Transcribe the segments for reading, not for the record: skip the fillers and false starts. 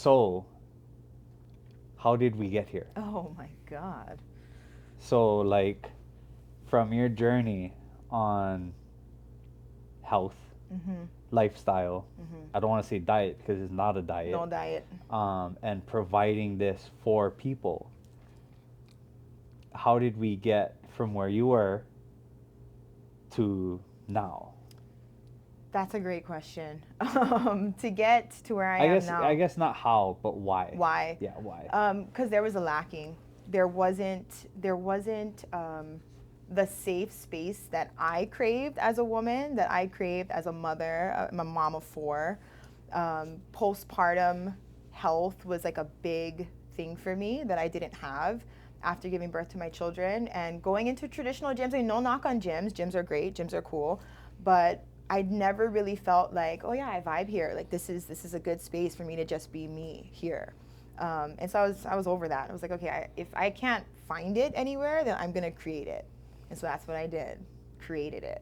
So, how did we get here? Oh my God. So, like, from your journey on health, Mhm. lifestyle, Mhm. I don't want to say diet because it's not a No diet, diet. and providing this for people, how did we get from where you were to now? That's a great question. To get to where I I am guess I now, guess not how, but why. why? Yeah, why? Because there was a lacking. There wasn't the safe space that I craved as a woman, that I craved as a mother. I'm a mom of four. Postpartum health was like a big thing for me that I didn't have after giving birth to my children. And going into traditional gyms, I mean, no knock on gyms. Gyms are great. Gyms are cool, but I'd never really felt like, oh yeah, I vibe here. Like this is a good space for me to just be me here. And so I was over that. I was like, okay, if I can't find it anywhere, then I'm gonna create it. And so that's what I did. Created it,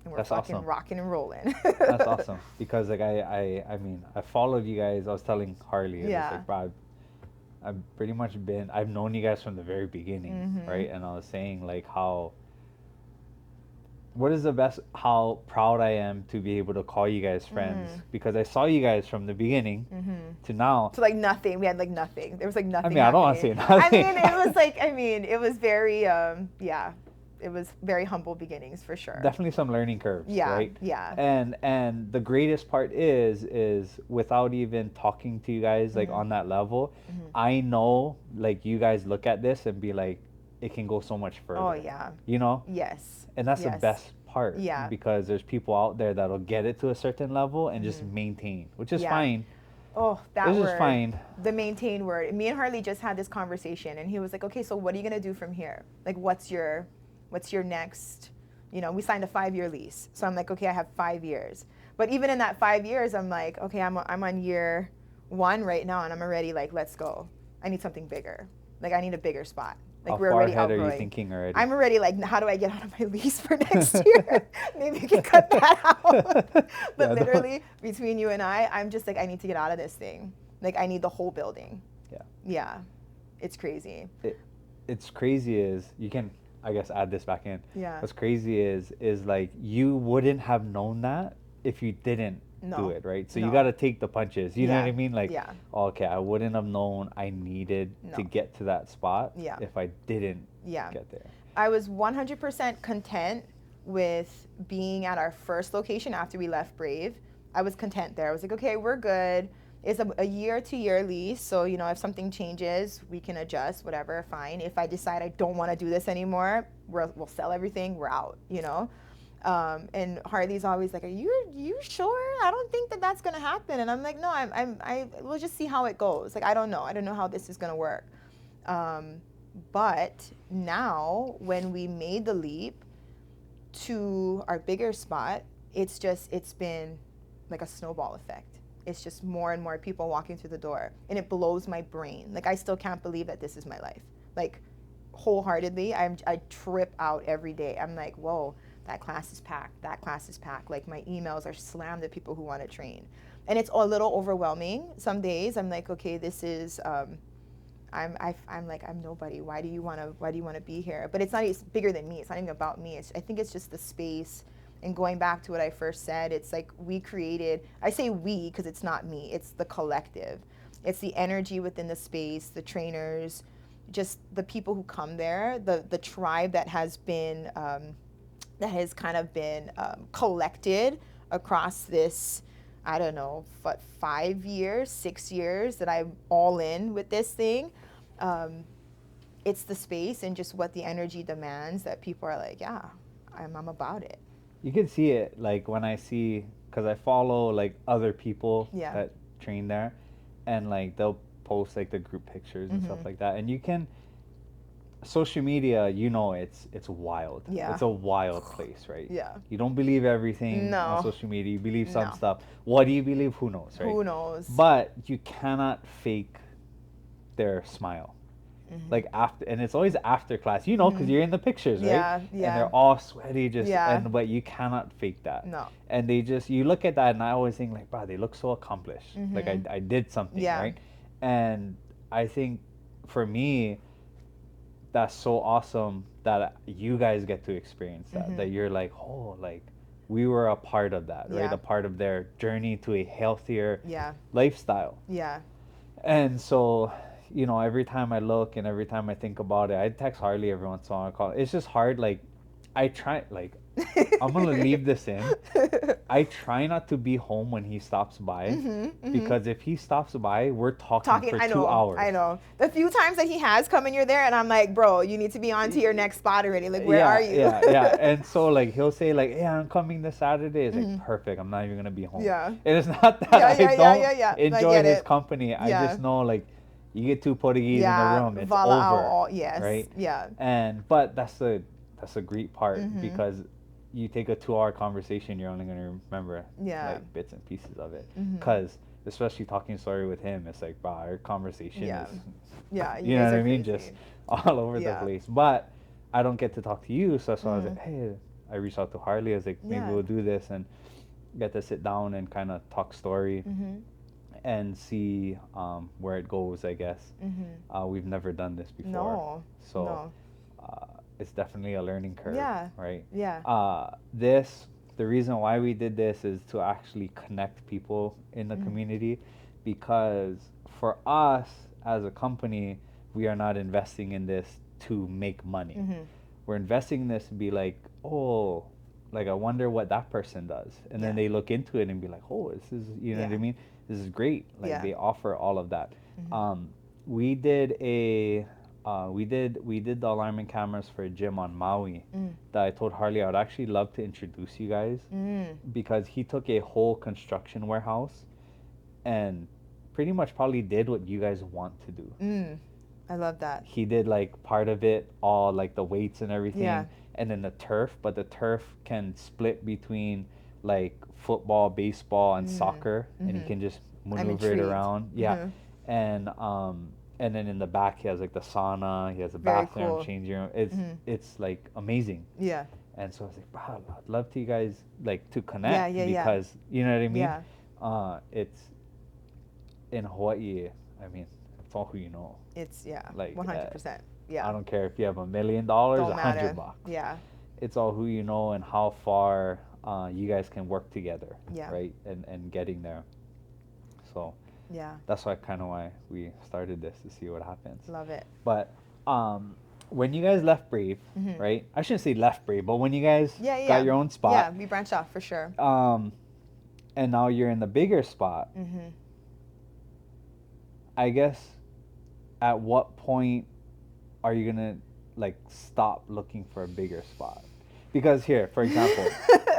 and we're That's fucking awesome. rocking and rolling. That's awesome because like I mean I followed you guys. I was telling Harley, it was Yeah. like, bro, I've pretty much been, I've known you guys from the very beginning, Mhm. right? And I was saying like how, what is the best, how proud I am to be able to call you guys friends Mm. because I saw you guys from the beginning Mhm. to now. So like nothing. We had like nothing. There was like I nothing mean, I don't want to happening. say I nothing. mean, it was like it was very yeah. It was very humble beginnings for sure. Definitely some learning curves, Yeah, right? yeah. And the greatest part is without even talking to you guys like Mhm. on that level, Mhm. I know like you guys look at this and be like, it can go so much Oh further, yeah. you know? Yes. And that's the Yes. best part Yeah. because there's people out there that'll get it to a certain level and just Mhm. maintain, which is Yeah. fine. Oh, It's that just word, fine. the maintain word. Me and Harley just had this conversation, and he was like, "Okay, so what are you gonna do from here? Like, what's your next? You know, we signed a 5-year lease, so I'm like, okay, I have 5 years. But even in that 5 years, I'm like, okay, I'm on year one right now, and I'm already like, let's go. I need something bigger. Like, I need a bigger spot. How Like, we're far already ahead are you outgrowing. thinking already? I'm already like, how do I get out of my lease for next year? Maybe you can cut that out. But Yeah, no. literally, between you and I'm just like, I need to get out of this thing. Like, I need the whole building. Yeah. Yeah, it's crazy. It's crazy is you can, I guess, add this back in. Yeah. What's crazy is like you wouldn't have known that if you didn't do No. it, right? So you got No. to take the punches. You know what Yeah. I mean? Like, Yeah. oh, okay, I wouldn't have known I needed to No. get to that spot Yeah. if I didn't Yeah. get there. I was 100% content with being at our first location after we left Brave. I was content there. I was like, okay, we're good. It's a year to year lease. So, you know, if something changes, we can adjust, whatever, fine. If I decide I don't want to do this anymore, we'll sell everything, we're out, you know? And Harley's always like, are you sure? I don't think that that's going to happen. And I'm like, no, we'll just see how it goes. Like, I don't know. I don't know how this is going to work. But now, when we made the leap to our bigger spot, it's been like a snowball effect. It's just more and more people walking through the door, and it blows my brain. Like, I still can't believe that this is my life. Like, wholeheartedly, I trip out every day. I'm like, whoa, that class is packed. That class is packed. Like, my emails are slammed at people who want to train, and it's a little overwhelming. Some days I'm like, okay, this is. I'm like, I'm nobody. Why do you wanna be here? But it's not. It's bigger than me. It's not even about me. I think it's just the space. And going back to what I first said, it's like we created. I say we because it's not me. It's the collective. It's the energy within the space, the trainers, just the people who come there, the tribe that has kind of been collected across this, I don't know, 5 years, 6 years that I'm all in with this thing. Um, it's the space and just what the energy demands that people are like, yeah, I'm about it. You can see it like when I see, because I follow like other people Yeah. that train there, and like they'll post like the group pictures and stuff Mm-hmm. like that, and you can, social media, you know, it's wild. Yeah. It's a wild place, right? Yeah. You don't believe everything on No. social media. You believe some No. stuff. What do you believe? Who knows, right? Who knows? But you cannot fake their smile. Mm-hmm. Like after, and it's always after class, you know, because Mm-hmm. you're in the pictures, right? Yeah. And Yeah. they're all sweaty, just, Yeah. and but you cannot fake that. No. And they just, you look at that, and I always think like, wow, they look so accomplished. Like Mm-hmm. I did something, Yeah. right? And I think for me, that's so awesome that you guys get to experience that. That you're like, oh, like we were a part of that, right? Yeah. A part of their journey to a healthier Yeah. lifestyle. Yeah. And so, you know, every time I look and every time I think about it, I text Harley every once in a while. I call. It's just hard. Like, I try. Like, I'm gonna leave this in. I try not to be home when he stops by, because if he stops by, we're talking for I 2 know, hours. I know. The few times that he has come and you're there, and I'm like, bro, you need to be on to your next spot already. Like, where are you? Yeah. And so like he'll say like, "Yeah, I'm coming this Saturday." It's like perfect. I'm not even gonna be home. Yeah. And it's not that Yeah, I yeah, don't I enjoy get his it. company. I Yeah. just know like you get two Portuguese in the Yeah, room, it's voila out over. all, yes, Right? yeah. And but that's a great part, because you take a 2-hour conversation, you're only gonna remember Yeah. like bits and pieces of it. Because especially talking story with him, it's like, wow, our conversation Yeah. is, Yeah, you know guys what are I mean, crazy. just all over the Yeah. place. But I don't get to talk to you, so that's why I was like, hey, I reached out to Harley. I was like, maybe Yeah. we'll do this and get to sit down and kind of talk story and see where it goes, I guess. We've never done this before. No. So No. it's definitely a learning curve, Yeah. right? Yeah. The reason why we did this is to actually connect people in the community, because for us as a company, we are not investing in this to make money. We're investing in this to be like, oh, like I wonder what that person does. And then Yeah. they look into it and be like, oh, this is, you know what I Yeah. mean? This is great. Like Yeah. they offer all of that. We did we did the alignment cameras for a gym on Maui that I told Harley I would actually love to introduce you guys, because he took a whole construction warehouse and pretty much probably did what you guys want to do. I love that. He did like part of it, all like the weights and everything, Yeah. and then the turf, but the turf can split between like football, baseball, and soccer, and he can just maneuver it intrigued. around. Yeah. And then in the back he has like the sauna, he has a Very bathroom, cool. changing room. It's like amazing. Yeah. And so I was like, wow, I'd love to you guys like to connect, yeah. because you know what I mean. Yeah. It's in Hawaii. I mean, it's all who you know. It's Like, 100%. Yeah. I don't care if you have $1 million, Don't $100 matter. bucks. Yeah. It's all who you know and how far you guys can work together. Yeah. Right. And getting there. So Yeah. that's why we started this, to see what happens. Love it. But when you guys left Brave, right? I shouldn't say left Brave, but when you guys got your own spot. Yeah, we branched off for sure. And now you're in the bigger spot. I guess at what point are you gonna like stop looking for a bigger spot? Because here, for example,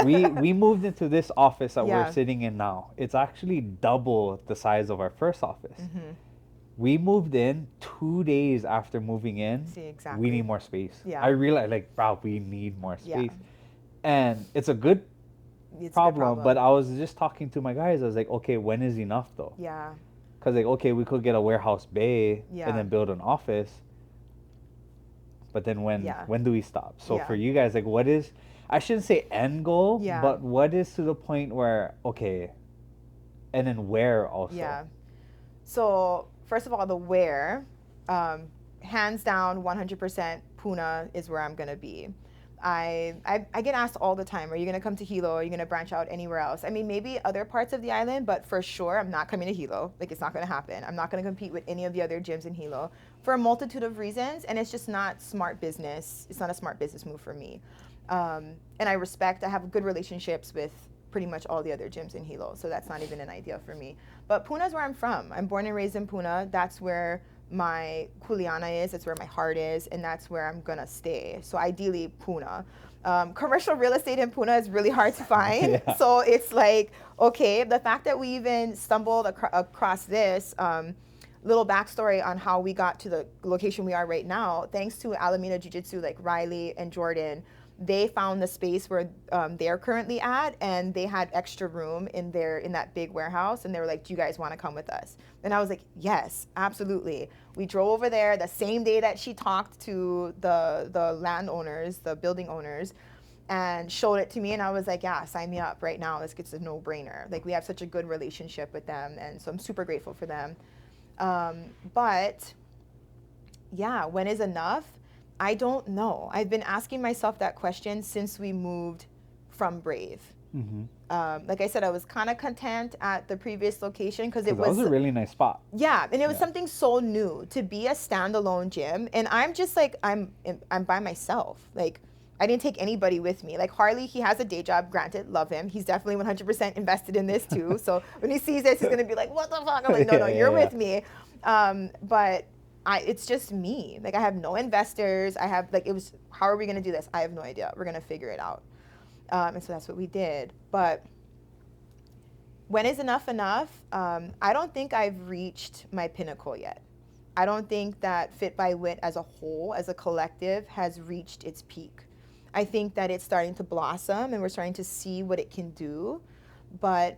we moved into this office that we're sitting in now. It's actually double the size of our first office. We moved in 2 days after moving in. See, exactly. We need more space. Yeah. I realized like, wow, we need more Yeah. space. And it's a good It's a good problem, but I was just talking to my guys. I was like, okay, when is enough though? Yeah. Because like, okay, we could get a warehouse bay Yeah. and then build an office. But then when do we stop? So Yeah. for you guys, like, what is, I shouldn't say end goal, Yeah. but what is to the point where, okay, and then where also? Yeah. So first of all, the where, hands down, 100% Puna is where I'm gonna be. I get asked all the time, are you gonna come to Hilo? Are you gonna branch out anywhere else? I mean, maybe other parts of the island, but for sure, I'm not coming to Hilo. Like, it's not gonna happen. I'm not gonna compete with any of the other gyms in Hilo for a multitude of reasons, and it's just not smart business. It's not a smart business move for me. And I have good relationships with pretty much all the other gyms in Hilo, so that's not even an idea for me. But Puna is where I'm from. I'm born and raised in Puna. That's where my kuleana is, that's where my heart is, and that's where I'm gonna stay. So ideally, Puna. Commercial real estate in Puna is really hard to find. Yeah. So it's like, okay, the fact that we even stumbled across this, little backstory on how we got to the location we are right now, thanks to Alameda Jiu-Jitsu, like Riley and Jordan. They found the space where they're currently at, and they had extra room in that big warehouse, and they were like, do you guys want to come with us? And I was like, yes, absolutely. We drove over there the same day that she talked to the landowners, the building owners, and showed it to me, and I was like, yeah, sign me up right now. It's a no-brainer. Like, we have such a good relationship with them, and so I'm super grateful for them. But yeah, when is enough? I don't know. I've been asking myself that question since we moved from Brave. Mm-hmm. Like I said, I was kind of content at the previous location because it That was was a really nice spot. yeah, and it was Yeah. something so new to be a standalone gym, and I'm just like I'm by myself. Like I didn't take anybody with me. Like Harley, he has a day job. Granted, love him. He's definitely 100% invested in this too. So when he sees this, he's gonna be like, "What the fuck?" I'm like, "No, no, you're with me." But it's just me. Like I have no investors. I have like it was. How are we gonna do this? I have no idea. We're gonna figure it out. And so that's what we did. But when is enough enough? I don't think I've reached my pinnacle yet. I don't think that Fit by Whitt as a whole, as a collective, has reached its peak. I think that it's starting to blossom and we're starting to see what it can do. But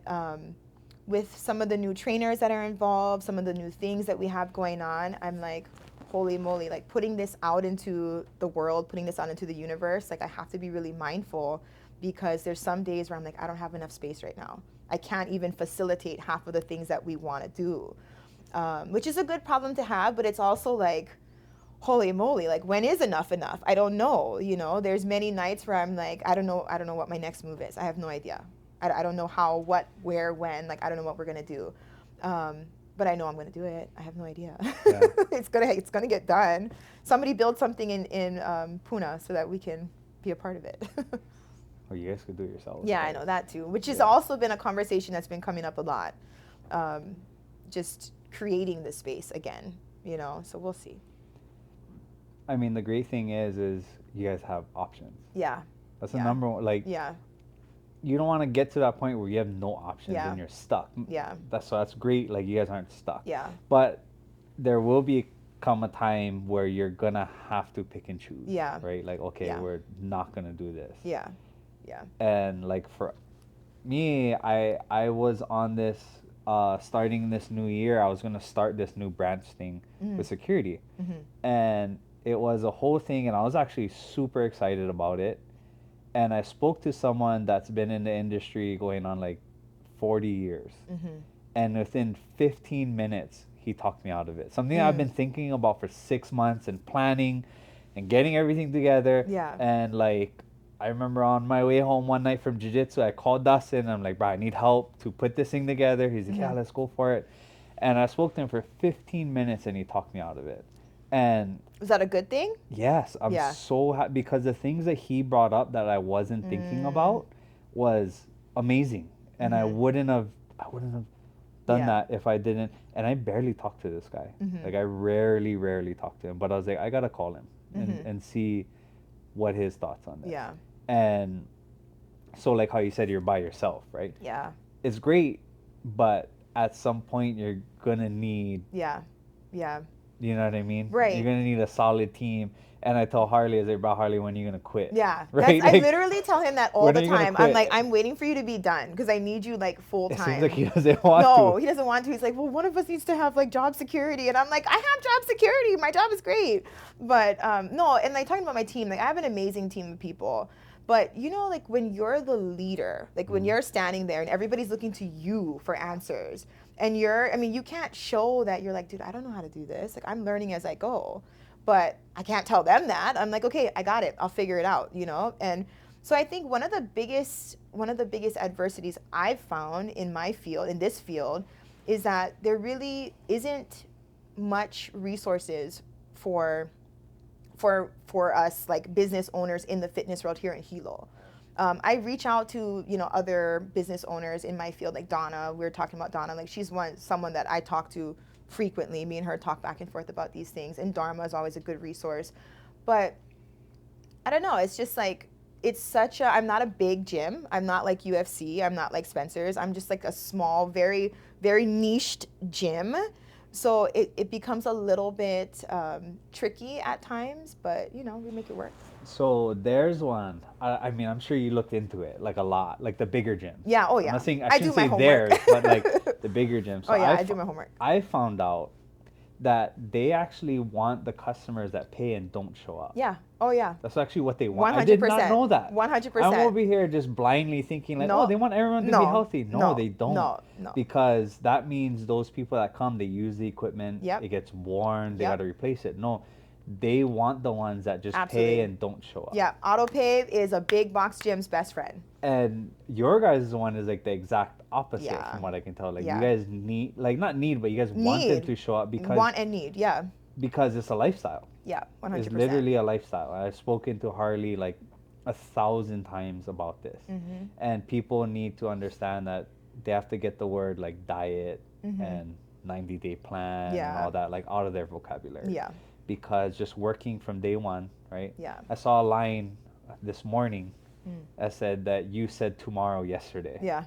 with some of the new trainers that are involved, some of the new things that we have going on, I'm like, holy moly, like putting this out into the world, putting this out into the universe, like I have to be really mindful because there's some days where I'm like, I don't have enough space right now. I can't even facilitate half of the things that we want to do, which is a good problem to have, but it's also like, holy moly, like when is enough enough? I don't know. You know, there's many nights where I'm like, I don't know what my next move is. I have no idea. I don't know how, what, where, when. Like I don't know what we're gonna do, but I know I'm gonna do it. I have no idea. Yeah. it's gonna get done. Somebody build something in Pune so that we can be a part of it. Or you guys could do it yourselves. Yeah, I know that too, which has also been a conversation that's been coming up a lot. Just creating the space again, you know, so we'll see. I mean, the great thing is you guys have options. Yeah. That's the number one. Like, Yeah. you don't want to get to that point where you have no options Yeah. and you're stuck. Yeah. That's great. Like, you guys aren't stuck. Yeah. But there will come a time where you're gonna have to pick and choose. Yeah. Right. Like, okay, Yeah. we're not gonna do this. Yeah. Yeah. And like for me, I was on this starting this new year. I was gonna start this new branch thing with security, and it was a whole thing. And I was actually super excited about it. And I spoke to someone that's been in the industry going on like 40 years, and within 15 minutes he talked me out of it. Something I've been thinking about for 6 months and planning, and getting everything together. Yeah. And like, I remember on my way home one night from jiu-jitsu, I called Dustin. I'm like, bro, I need help to put this thing together. He's like, yeah, let's go for it. And I spoke to him for 15 minutes and he talked me out of it. And was that a good thing? yes, I'm so happy because the things that he brought up that I wasn't thinking about was amazing. And I wouldn't have done that if I didn't. And I barely talk to this guy. Like I rarely talk to him, but I was like, I got to call him and see what his thoughts on this. Yeah. And so like how you said you're by yourself, right? Yeah. It's great, but at some point you're gonna need, Yeah. Yeah. you know what I mean? Right. You're gonna need a solid team. And I tell Harley, I say, bro, Harley, when are you gonna quit? Yeah. Right? I Like, literally tell him that all when the are you gonna time. I'm quit? like, I'm waiting for you to be done because I need you like full it time. seems like he doesn't want No, to. he doesn't want to. He's like, well, one of us needs to have like job security, and I'm like, I have job security. My job is great, but no. And like talking about my team, like I have an amazing team of people. But you know, like when you're the leader, like when you're standing there and everybody's looking to you for answers, and you can't show that you're like, dude, I don't know how to do this. Like I'm learning as I go, but I can't tell them that. I'm like, okay, I got it. I'll figure it out, you know? And so I think one of the biggest adversities I've found in my field, in this field, is that there really isn't much resources for us like business owners in the fitness world here in Hilo. I reach out to other business owners in my field, like Donna. We were talking about Donna, like she's someone that I talk to frequently. Me and her talk back and forth about these things, and Dharma is always a good resource. But I don't know, it's just like I'm not a big gym. I'm not like UFC. I'm not like Spencer's. I'm just like a small, very, very niched gym. So it becomes a little bit tricky at times, but we make it work. So there's one. I mean, I'm sure you looked into it like a lot, like the bigger gyms. Yeah. Oh yeah. I'm not saying I shouldn't do my say homework. theirs, but like the bigger gyms. So oh yeah, I do my homework. I found out that they actually want the customers that pay and don't show up. Yeah. Oh yeah. That's actually what they want. I did not know that. 100%. I'm over here just blindly thinking like, No. oh, they want everyone to be No. healthy. No, No. they don't. No. No. Because that means those people that come, they use the equipment. Yep. It gets worn. They Yep. got to replace it. No, they want the ones that just Absolutely. pay and don't show up. Yeah. Auto pay is a big box gym's best friend. And your guys' one is like the exact opposite Yeah. from what I can tell. Like Yeah. you guys need, like not need, but you guys want them Need. to show up because Want and need. Yeah. because it's a lifestyle. Yeah. 100%. It's literally a lifestyle. I've spoken to Harley like 1,000 times about this, Mm-hmm. and people need to understand that they have to get the word like diet Mm-hmm. and 90-day plan and Yeah. all that like out of their vocabulary. Yeah. Because just working from day one, right? Yeah. I saw a line this morning Mm. that said that you said tomorrow yesterday. Yeah.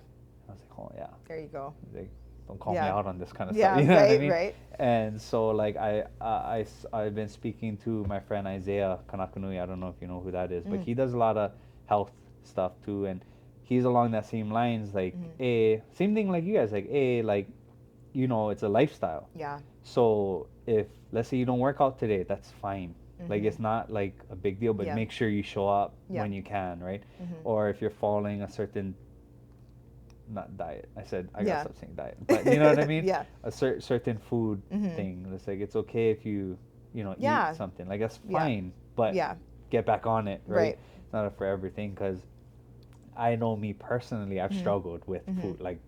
I was like, oh yeah. There you go. Like, don't call me Yeah. out on this kind of Yeah. stuff. You know Right. what I mean? Right. And so like I've been speaking to my friend Isaiah Kanakanui. I don't know if you know who that is, but he does a lot of health stuff too, and he's along that same lines. Like same thing like you guys. Like like, you know, it's a lifestyle. Yeah. So if let's say you don't work out today, that's fine. Like Mhm. it's not like a big deal, but Yeah. make sure you show up Yeah. when you can, right? Mhm. Or if you're following a certain not diet. I said I gotta Yeah. stop saying diet, but you know what I mean. Yeah. A certain food Mhm. thing. It's like it's okay if you Yeah. eat something. Like that's Yeah. fine, but Yeah. get back on it, right? Right. It's not a forever thing because I know me personally. I've Mhm. struggled with Mhm. food. Like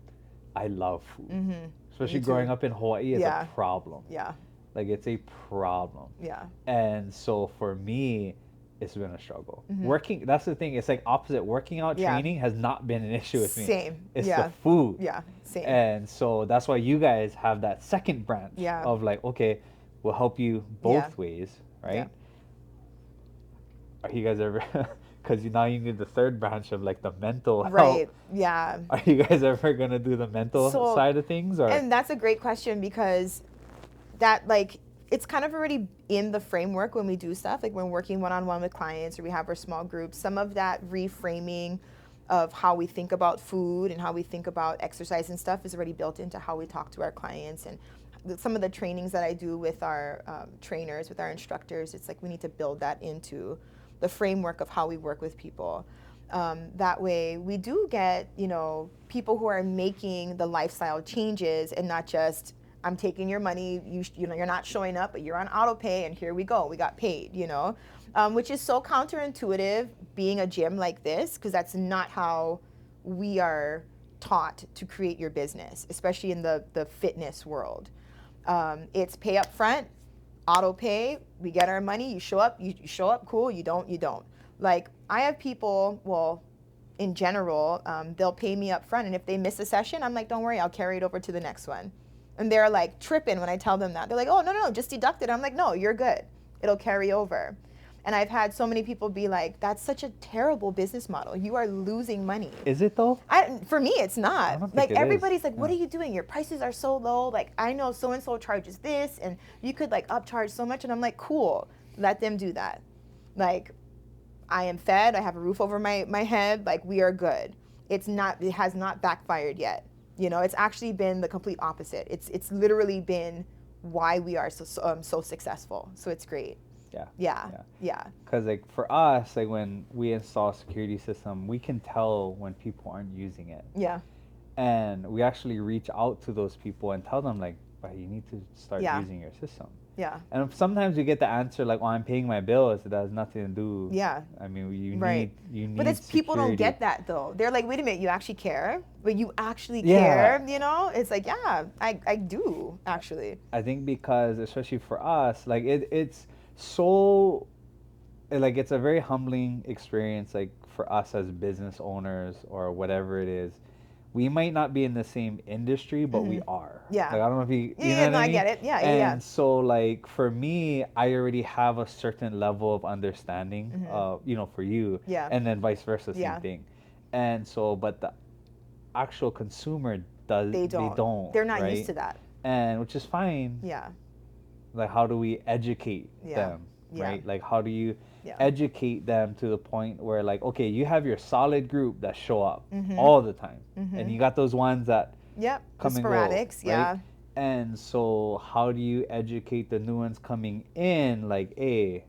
I love food, Mm-hmm. especially Me growing too. up in Hawaii. It's Yeah. a problem. Yeah. Like it's a problem. Yeah. And so for me, it's been a struggle. Mhm. Working, that's the thing. It's like opposite. Working out, Yeah. training has not been an issue with me. Same. It's Yeah. the food. Yeah. Same. And so that's why you guys have that second branch Yeah. of like, okay, we'll help you both ways, right? Yeah. Are you guys ever, because now you need the third branch of like the mental health. Right. Yeah. Are you guys ever going to do the mental So- side of things? Or And that's a great question because that like it's kind of already in the framework when we do stuff like when we're working one-on-one with clients or we have our small groups. Some of that reframing of how we think about food and how we think about exercise and stuff is already built into how we talk to our clients. And some of the trainings that I do with our trainers, with our instructors, it's like we need to build that into the framework of how we work with people. That way we do get, people who are making the lifestyle changes and not just, I'm taking your money, you're not showing up, but you're on auto pay and here we go, we got paid, which is so counterintuitive being a gym like this, because that's not how we are taught to create your business, especially in the fitness world. It's pay up front, auto pay, we get our money, you show up, you show up, cool, you don't. Like, I have people, well, in general, they'll pay me up front, and if they miss a session, I'm like, don't worry, I'll carry it over to the next one. And they're like tripping when I tell them that. They're like, oh, no, just deduct it. I'm like, no, you're good. It'll carry over. And I've had so many people be like, that's such a terrible business model. You are losing money. is it though? For me, it's I not. don't think Like, it is. everybody's like, what Yeah. are you doing? Your prices are so low. Like, I know so-and-so charges this, and you could like upcharge so much. And I'm like, cool, let them do that. Like, I am fed. I have a roof over my head. Like, we are good. It has not backfired yet. It's actually been the complete opposite. It's literally been why we are so successful. So it's great. Yeah. Because like for us, like when we install a security system, we can tell when people aren't using it, Yeah. and we actually reach out to those people and tell them like, "Well, you need to start Yeah. using your system." Yeah. And sometimes we get the answer like, "Oh, I'm paying my bills. It has nothing to do." Yeah. I mean, you Right. need. But it's people don't security. get that though. They're like, wait a minute, you actually care? But you actually Yeah. care, It's like, yeah, I do actually. I think because especially for us, like it's so, like it's a very humbling experience. Like for us as business owners or whatever it is, we might not be in the same industry, but we are. Yeah. Like I don't know if you. Yeah, know what no, I mean? get it. Yeah, and yeah. so like for me, I already have a certain level of understanding. For you. Yeah. And then vice versa, same Yeah. thing. And so, but the actual consumer does. They don't. They're not used to that. And which is fine. Yeah. Like how do we educate Yeah. them, Yeah. right? Like how do you Yeah. educate them to the point where like, okay, you have your solid group that show up Mhm. all the time, Mhm. and you got those ones that Yep. come The and go, sporadics, right? yeah. And so how do you educate the new ones coming in? Like, hey,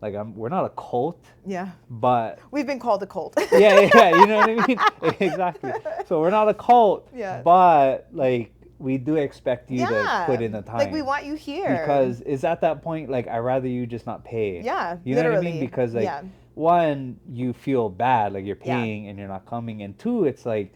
like we're not a cult, Yeah. but We've been called a cult. yeah, you know what I mean? Exactly. So we're not a cult, Yeah. but like we do expect you to put Yeah. in the time. Like we want you here. Because it's at that point like I'd rather you just not pay. Yeah, You know what I literally. mean? Because like Yeah. one, you feel bad, like you're Yeah. paying and you're not coming, and two, it's like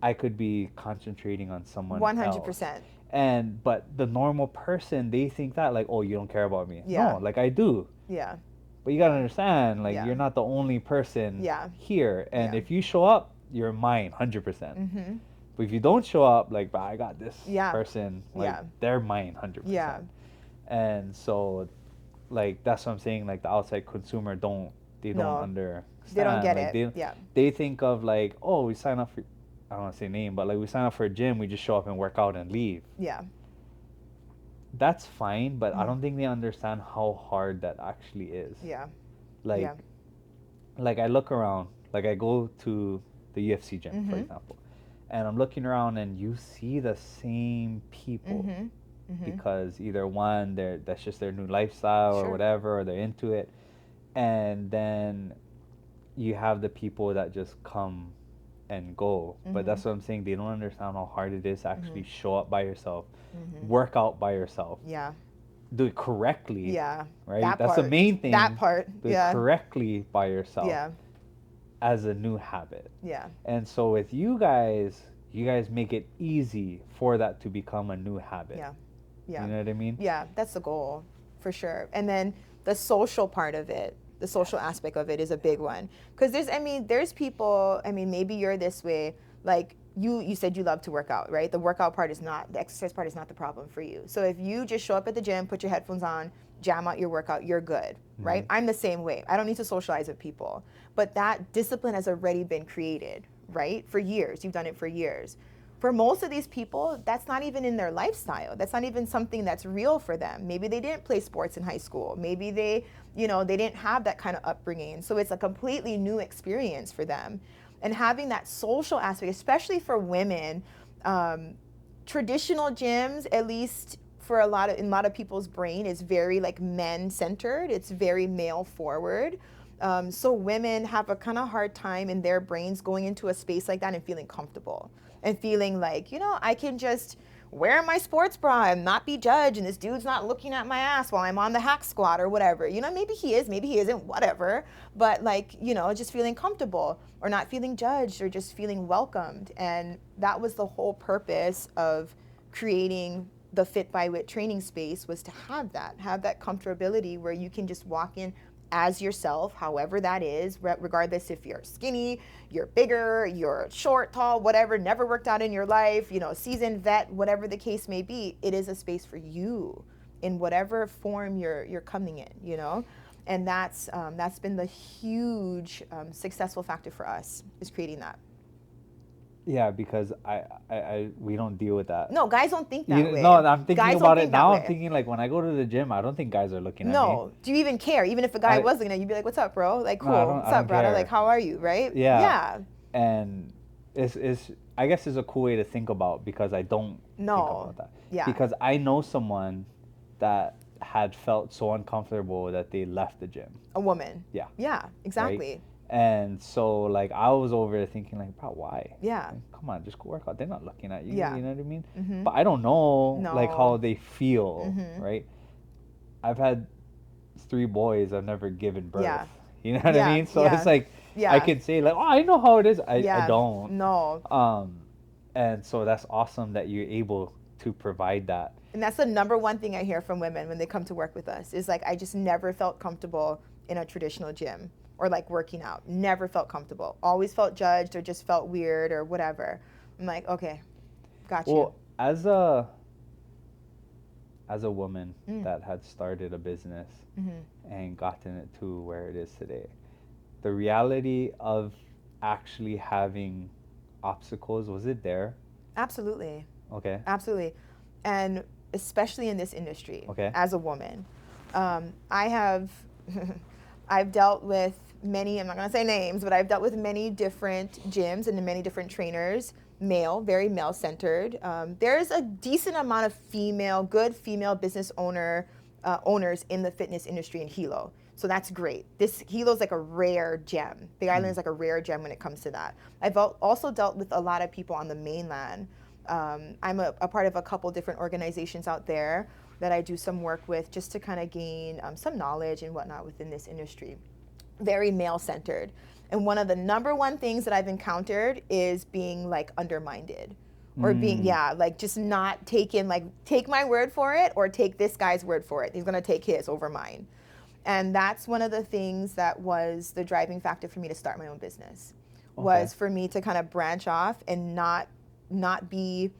I could be concentrating on someone 100%. else. And but the normal person, they think that like, oh, you don't care about me. Yeah. No, like I do. Yeah. But you gotta understand, like Yeah. you're not the only person Yeah. here, and Yeah. if you show up, you're mine, 100%. Mhm. But if you don't show up, like, but I got this Yeah. person, like Yeah. they're mine, 100%. Yeah. And so, like that's what I'm saying. Like the outside consumer don't No. understand. They don't get like, it. Yeah. They think of like, oh, we sign up for, I don't want to say name, but like we sign up for a gym, we just show up and work out and leave. Yeah. That's fine, but I don't think they understand how hard that actually is. Yeah. Like, Yeah. like I look around, like I go to the UFC gym, for Mhm. example, and I'm looking around and you see the same people Mhm. Mhm. because either one, that's just their new lifestyle or Sure. whatever, or they're into it, and then you have the people that just come and go. But that's what I'm saying. They don't understand how hard it is to actually show up by yourself, work out by yourself, Yeah. do it correctly. Yeah. Right. That That's the part. main thing. That part. Do Yeah. it correctly by yourself. Yeah. As a new habit. Yeah. And so with you guys make it easy for that to become a new habit. Yeah. Yeah. You know what I mean? Yeah, that's the goal for sure. And then the social part of it, the social aspect of it is a big one. Because there's people, maybe you're this way, like you said you love to work out, right? The exercise part is not the problem for you. So if you just show up at the gym, put your headphones on, jam out your workout, you're good, right? I'm the same way. I don't need to socialize with people. But that discipline has already been created, right? For years. You've done it for years. For most of these people, that's not even in their lifestyle. That's not even something that's real for them. Maybe they didn't play sports in high school. Maybe they didn't have that kind of upbringing. So it's a completely new experience for them. And having that social aspect, especially for women, traditional gyms, at least for in a lot of people's brain, is very like men centered. It's very male forward. So women have a kind of hard time in their brains going into a space like that and feeling comfortable and feeling like, I can just wear my sports bra and not be judged, and this dude's not looking at my ass while I'm on the hack squat or whatever. Maybe he is, maybe he isn't, whatever. But like, just feeling comfortable or not feeling judged or just feeling welcomed. And that was the whole purpose of creating the Fit by Whitt training space, was to have that comfortability where you can just walk in as yourself, however that is, regardless if you're skinny, you're bigger, you're short, tall, whatever, never worked out in your life, seasoned vet, whatever the case may be. It is a space for you in whatever form you're coming in, and that's been the huge successful factor for us, is creating that. Yeah, because we don't deal with that. No, guys don't think that way. No, I'm thinking guys about don't it think now. that I'm way. thinking like when I go to the gym, I don't think guys are looking at me. No. Do you even care? Even if a guy was looking at you, you'd be like, "What's up, bro? Like, cool. No, What's up, brother? Like, how are you?" Right? Yeah. Yeah. And it's I guess it's a cool way to think about, because I don't think about that. Yeah. Because I know someone that had felt so uncomfortable that they left the gym. A woman. Yeah. Yeah, exactly. Right? And so like I was over there thinking like, bro, why? Yeah. Like, come on, just go work out. They're not looking at you. Yeah. You know what I mean? Mm-hmm. But I don't know like how they feel, Mm-hmm. right? I've had 3 boys. I've never given birth. Yeah. You know what I mean? So Yeah. it's like Yeah. I could say like, oh, I know how it is. I don't. No. And so that's awesome that you're able to provide that. And that's the number one thing I hear from women when they come to work with us, is like, I just never felt comfortable in a traditional gym or like working out. Never felt comfortable. Always felt judged or just felt weird or whatever. I'm like, okay, got you. Well, as a woman that had started a business and gotten it to where it is today, the reality of actually having obstacles, was it there? Absolutely. Okay. Absolutely. And especially in this industry, Okay. as a woman, I've dealt with many, I'm not going to say names, but I've dealt with many different gyms and many different trainers male, very male centered. There's a decent amount of good female business owners in the fitness industry in Hilo. So that's great. Hilo's like a rare gem. Big Island is like a rare gem when it comes to that. I've also dealt with a lot of people on the mainland. I'm a part of a couple different organizations out there that I do some work with just to kind of gain some knowledge and whatnot within this industry. Very male centered. And one of the number one things that I've encountered is being like undermined or being, like just not taken, like take my word for it or take this guy's word for it. He's going to take his over mine. And that's one of the things that was the driving factor for me to start my own business, was for me to kind of branch off and not be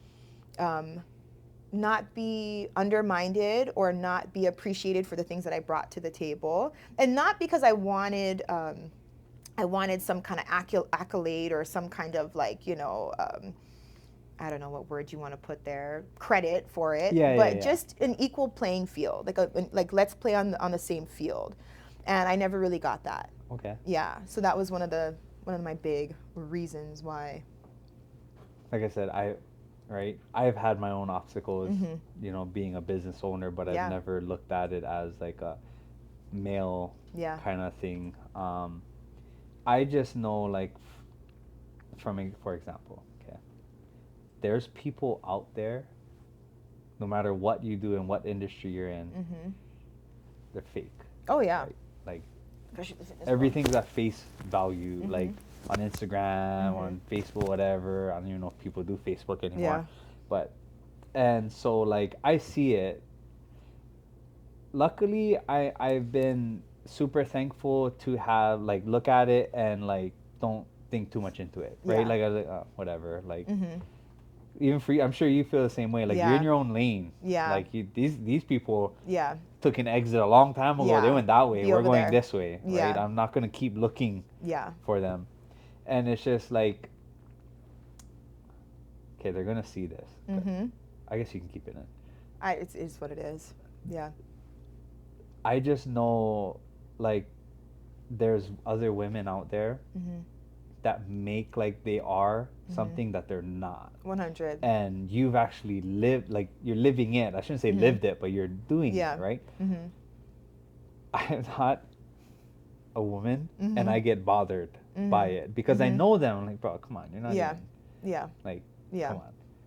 undermined or not be appreciated for the things that I brought to the table. And not because I wanted some kind of accolade or some kind of like, I don't know what word you want to put there, credit for it, but just an equal playing field, like let's play on the same field. And I never really got that. Okay. Yeah, so that was one of my big reasons why. Like I said, I've had my own obstacles, being a business owner, but I've never looked at it as like a male kind of thing. I just know, like, for example, there's people out there, no matter what you do and what industry you're in, they're fake. Oh yeah. Right? Like everything's at face value, like on Instagram, on Facebook, whatever. I don't even know if people do Facebook anymore. But, and so like I see it. Luckily, I've been super thankful to have like look at it and like don't think too much into it, right? Like I was like, oh, whatever, like. Even for you, I'm sure you feel the same way. Like you're in your own lane. Yeah. Like these people. Took an exit a long time ago. They went that way. We're going this way, right? I'm not gonna keep looking. For them, and it's just like, okay, they're gonna see this. I guess you can keep it in. It is what it is. Yeah. I just know, like, there's other women out there. That make like they are something that they're not. 100. And you've actually lived, like you're living it. I shouldn't say lived it, but you're doing it, right? I'm not a woman, and I get bothered by it because I know them. I'm like, bro, come on, you're not. Like, come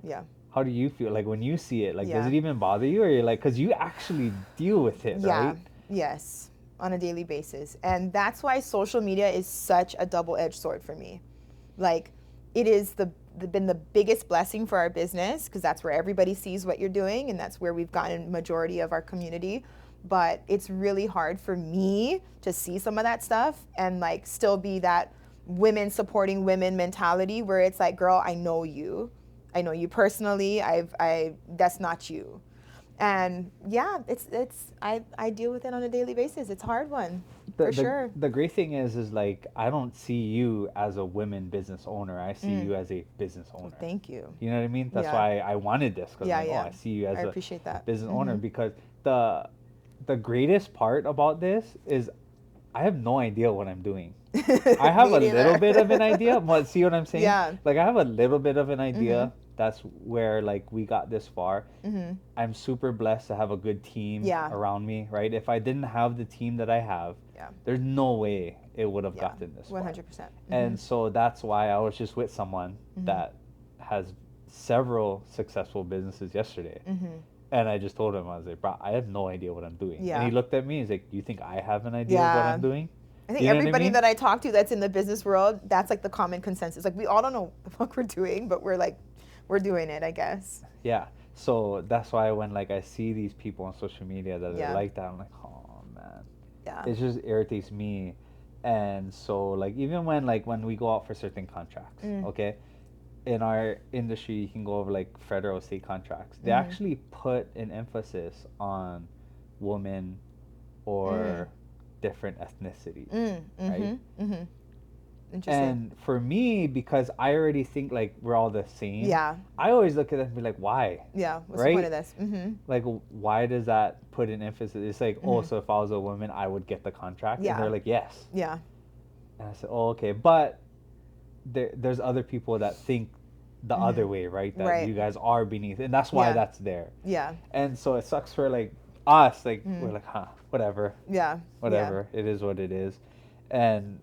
on. How do you feel like when you see it? Like, does it even bother you, or you're like, because you actually deal with it, right? Yes. On a daily basis. And that's why social media is such a double-edged sword for me. Like, it is been the biggest blessing for our business because that's where everybody sees what you're doing and that's where we've gotten majority of our community. But it's really hard for me to see some of that stuff and like still be that women supporting women mentality where it's like, girl, I know you personally. That's not you. And I deal with it on a daily basis. It's a hard one, for sure. The great thing is like, I don't see you as a women business owner. I see you as a business owner. Well, thank you. You know what I mean? That's why I wanted this. Cause I see you as I appreciate that. Business owner, because the greatest part about this is I have no idea what I'm doing. I have a little bit of an idea, but see what I'm saying? Yeah. Like I have a little bit of an idea. That's where like we got this far. I'm super blessed to have a good team around me, right? If I didn't have the team that I have, there's no way it would have gotten this far. 100%. And so that's why I was just with someone that has several successful businesses yesterday. And I just told him, I was like, bro, I have no idea what I'm doing. And he looked at me, he's like, you think I have an idea of what I'm doing? I think everybody that I talk to that's in the business world, that's like the common consensus. Like we all don't know what the fuck we're doing, but we're like, we're doing it, I guess. Yeah. So that's why when like I see these people on social media that are like that, I'm like, oh man. Yeah. It just irritates me. And so like even when we go out for certain contracts, okay? In our industry, you can go over like federal state contracts. They actually put an emphasis on women or different ethnicities, right? Interesting. And for me, because I already think like we're all the same. Yeah. I always look at it and be like, why? Yeah. What's the point of this? Like, why does that put an emphasis? It's like, oh, so if I was a woman, I would get the contract. Yeah. And they're like, yes. Yeah. And I said, oh, okay, but there's other people that think the other way, right? That Right. you guys are beneath, and that's why Yeah. that's there. Yeah. And so it sucks for like us, like we're like, whatever, Yeah. whatever. It is what it is. And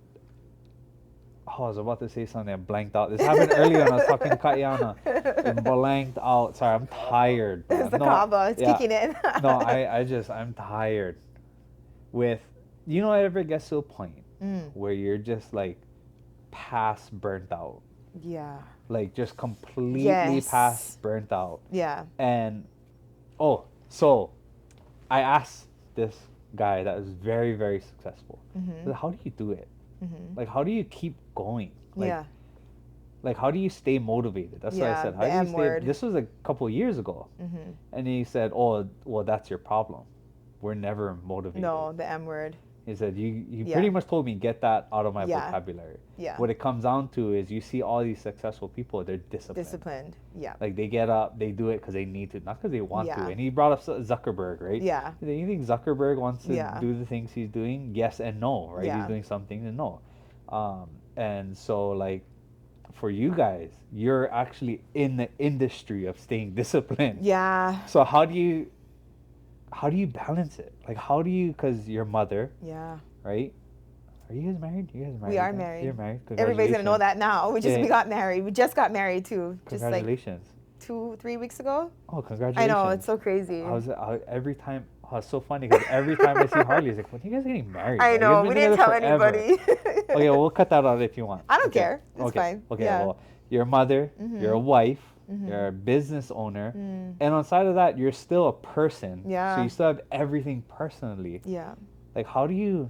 oh, I was about to say something, I blanked out. This happened earlier when I was talking to Katiana. It blanked out. Sorry, I'm tired, bro. It's the No, kava. It's yeah. kicking in. No, I'm tired. With, you know, it ever gets to a point where you're just like past burnt out, Yeah. like just completely Yes. past burnt out. Yeah. And oh, so I asked this guy that was very, very successful, I said, how do you do it? Like, how do you keep going? Like, Yeah. like how do you stay motivated? That's what I Yeah, said. How the do you M stay? word. This was a couple years ago, and he said, "Oh, well, that's your problem. We're never motivated." No, the M word. He said, "You Yeah. pretty much told me get that out of my Yeah. vocabulary." Yeah. What it comes down to is you see all these successful people, they're disciplined. Disciplined. Yeah. Like they get up, they do it because they need to, not because they want to. Yeah. And he brought up Zuckerberg, right? Yeah. Do you think Zuckerberg wants to Yeah. do the things he's doing? Yes and no, right? Yeah. He's doing some things and no. And so like for you guys, you're actually in the industry of staying disciplined. Yeah. So how do you balance it? Like how do you, because your mother, Yeah. right? Are you guys married? You guys married? We are guys? married. You're married. Everybody's gonna know that now. We Yeah. got married. We just got married too. Just like Congratulations. 2-3 weeks ago. Oh, congratulations. I know, it's so crazy. Every time, oh, it's so funny because every time I see Harley, it's like, when are you guys getting married? I Like, know, you've we been didn't tell together forever. anybody. Okay, well, we'll cut that out if you want. I don't Okay. care. It's Okay. fine. Okay, Yeah. well, you're a mother, you're a wife, you're a business owner, and on side of that, you're still a person. Yeah. So you still have everything personally. Yeah. Like, how do you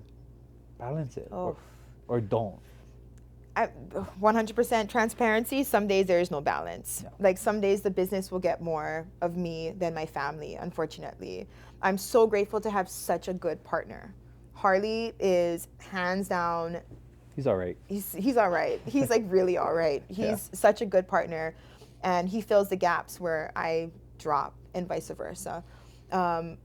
balance it? Oh. Or don't? 100% transparency. Some days there is no balance. Yeah. Like some days the business will get more of me than my family, unfortunately. I'm so grateful to have such a good partner. Harley is hands down, He's all right. he's all right. He's like really all right. He's such a good partner, and he fills the gaps where I drop and vice versa.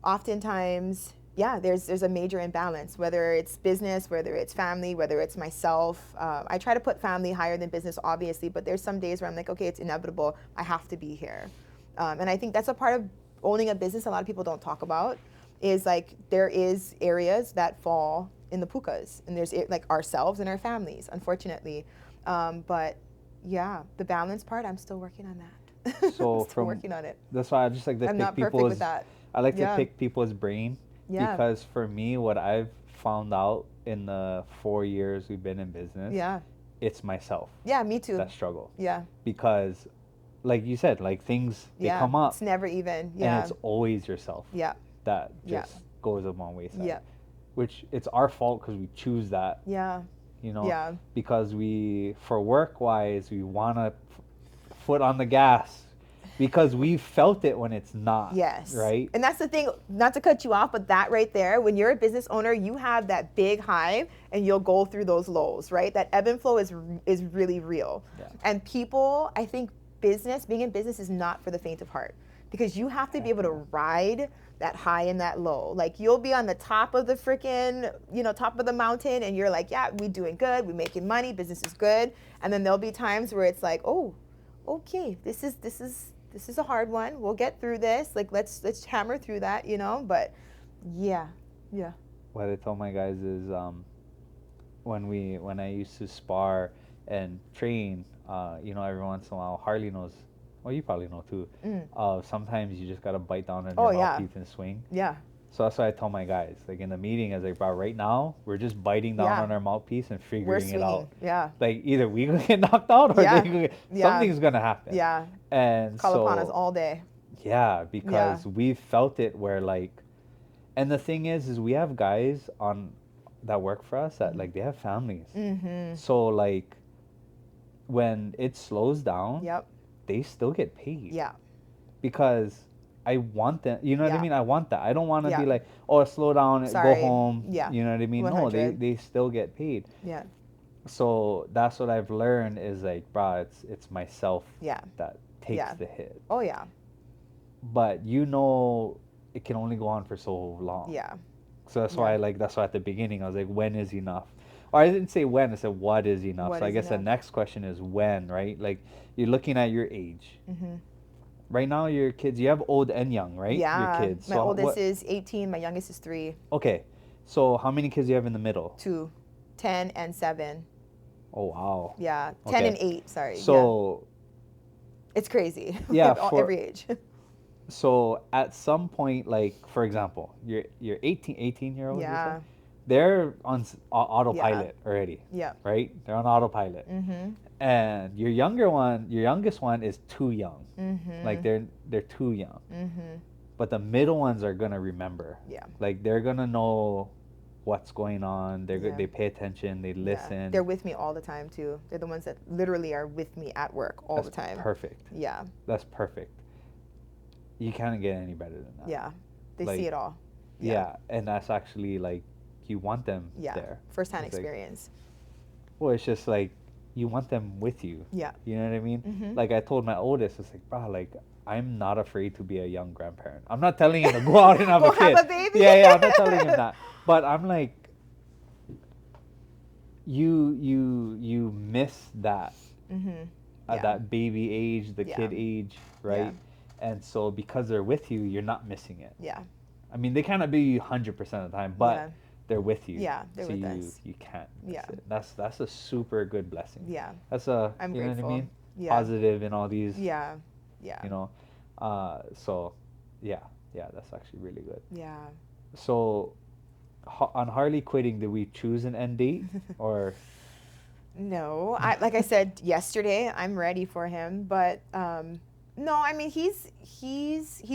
Oftentimes, yeah, there's a major imbalance, whether it's business, whether it's family, whether it's myself. I try to put family higher than business, obviously, but there's some days where I'm like, okay, it's inevitable. I have to be here. And I think that's a part of owning a business a lot of people don't talk about, is like there is areas that fall in the pukas, and there's like ourselves and our families, unfortunately. But yeah, the balance part, I'm still working on that. So still working on it. That's why I just like to I'm pick not perfect people's. with that. I like Yeah. to pick people's brain. Yeah. Because for me, what I've found out in the 4 years we've been in business, Yeah. it's myself Yeah, me too. that struggle. Yeah. Because, like you said, like things they Yeah. come up, It's never even. Yeah. and it's always yourself Yeah. that Yeah. just goes a long wayside. Yeah. Which it's our fault because we choose that, Yeah. you know. Yeah. Because we, for work wise, we want to foot on the gas. Because we felt it when it's not. Yes. Right? And that's the thing, not to cut you off, but that right there, when you're a business owner, you have that big high and you'll go through those lows, right? That ebb and flow is really real. Yeah. And people, I think being in business is not for the faint of heart, because you have to be able to ride that high and that low. Like you'll be on the top of the freaking, top of the mountain, and you're like, yeah, we doing good, we making money, business is good. And then there'll be times where it's like, oh, okay, this is a hard one. We'll get through this. Like let's hammer through that, But yeah. What I tell my guys is, when I used to spar and train, every once in a while, Harley knows. Well, you probably know too. Sometimes you just gotta bite down on your mouthpiece and swing. Yeah. So that's what I tell my guys. Like in the meeting, I was like, bro, right now we're just biting down on our mouthpiece and figuring it out. Yeah. Like either we gonna get knocked out or something's gonna happen. Yeah. And Call upon so us all day. yeah, because we felt it where like, and the thing is we have guys that work for us that like they have families. Mm-hmm. So like when it slows down, Yep. they still get paid. Yeah. Because I want them, you know what I Yeah. mean? I want that. I don't want to Yeah. be like, oh, slow down, Sorry. go home. Yeah. You know what I mean? No, 100. they still get paid. Yeah. So that's what I've learned is like, brah, it's myself Yeah. that takes Yeah. the hit. Oh yeah. But it can only go on for so long. Yeah. So that's why that's why at the beginning I was like, when is enough? or I didn't say when, I said what is enough. What So I is guess the enough? next question is when, right? Like you're looking at your age. Mm-hmm. Right now your kids, you have old and young, right? Your Yeah, kids. my So oldest what? is 18, my youngest is 3, Okay. So how many kids do you have in the middle? 2, 10 and 7. Oh wow. Yeah, 10 Okay. and 8, sorry. Yeah. So It's crazy. We yeah, have for every age. so at some point, like for example, you're 18 year old, you said? Yeah. They're on Yeah. autopilot already, Yeah. right? They're on autopilot. Mm-hmm. And your youngest one is too young. Like Mm-hmm. they're too young. Mm-hmm. But the middle ones are gonna remember. Yeah. Like they're gonna know what's going on. Yeah. They pay attention. They Yeah. listen. They're with me all the time too. They're the ones that literally are with me at work all That's the time. perfect. Yeah. That's perfect. You can't get any better than that. Yeah. They Like, see it all. yeah, and that's actually like you want them Yeah. there. First-hand It's like, experience. well, it's just like you want them with you. Yeah. You know what I mean? Mm-hmm. Like I told my oldest, it's like, bro, like I'm not afraid to be a young grandparent. I'm not telling him to go out and have Go a kid. have a baby. Yeah, I'm not telling him that. But I'm like, you miss that Mm-hmm. at Yeah. that baby age, the Yeah. kid age, right? And so because they're with you, you're not missing it. Yeah. I mean, they cannot be 100% of the time, but Yeah. they're with you. Yeah, they're so with you us. you can't miss Yeah. it. That's a super good blessing. Yeah. That's a I'm you know grateful. what I mean? Yeah. Positive in all these. Yeah. Yeah. You know, so yeah, that's actually really good. Yeah. So on Harley quitting, did we choose an end date or? No, like I said yesterday, I'm ready for him, but no, I mean he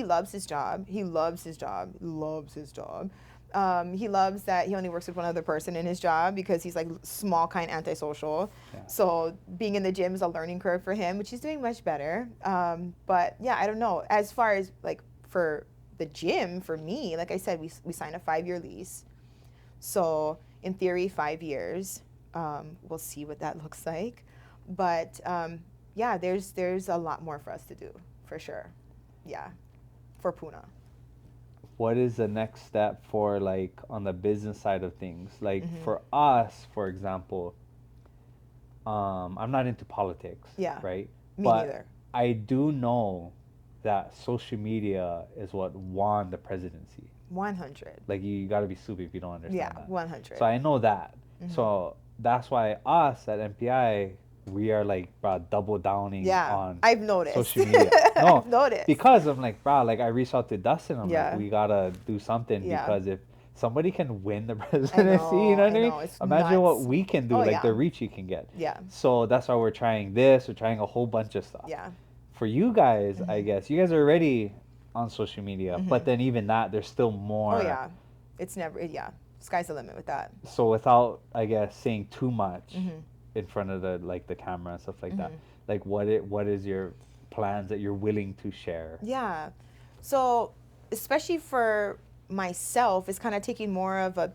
loves his job. He loves his job. Loves his job. He loves that he only works with one other person in his job because he's like small, kind, antisocial. Yeah. So being in the gym is a learning curve for him, which he's doing much better. But yeah, I don't know. As far as like for the gym, for me, like I said, we signed a 5-year lease. So in theory, 5 years. We'll see what that looks like. But yeah, there's a lot more for us to do, for sure. Yeah, for Puna. What is the next step for like on the business side of things? Like Mhm. for us, for example, I'm not into politics, Yeah, right? me But neither. I do know that social media is what won the presidency. 100. Like you got to be stupid if you don't understand Yeah, that. 100. So I know that. Mhm. So that's why us at MPI, we are like, bro, double downing Yeah, on I've noticed. social media. No, I've noticed. because I'm like, bro, like I reached out to Dustin. I'm Yeah. like, we gotta do something Yeah. because if somebody can win the I presidency, you know what I mean? know, it's Imagine what nuts. we can do, Oh, like yeah. the reach you can get. Yeah, So that's why we're trying this. We're trying a whole bunch of stuff. yeah, For you guys, I Mhm. guess you guys are already on social media, but Mhm. then even that, there's still more. Oh yeah, it's never. Yeah, sky's the limit with that. So without, I guess, saying too much Mhm. in front of the camera and stuff like that, Mhm. like what is your plans that you're willing to share? Yeah. So, especially for myself, it's kind of taking more of an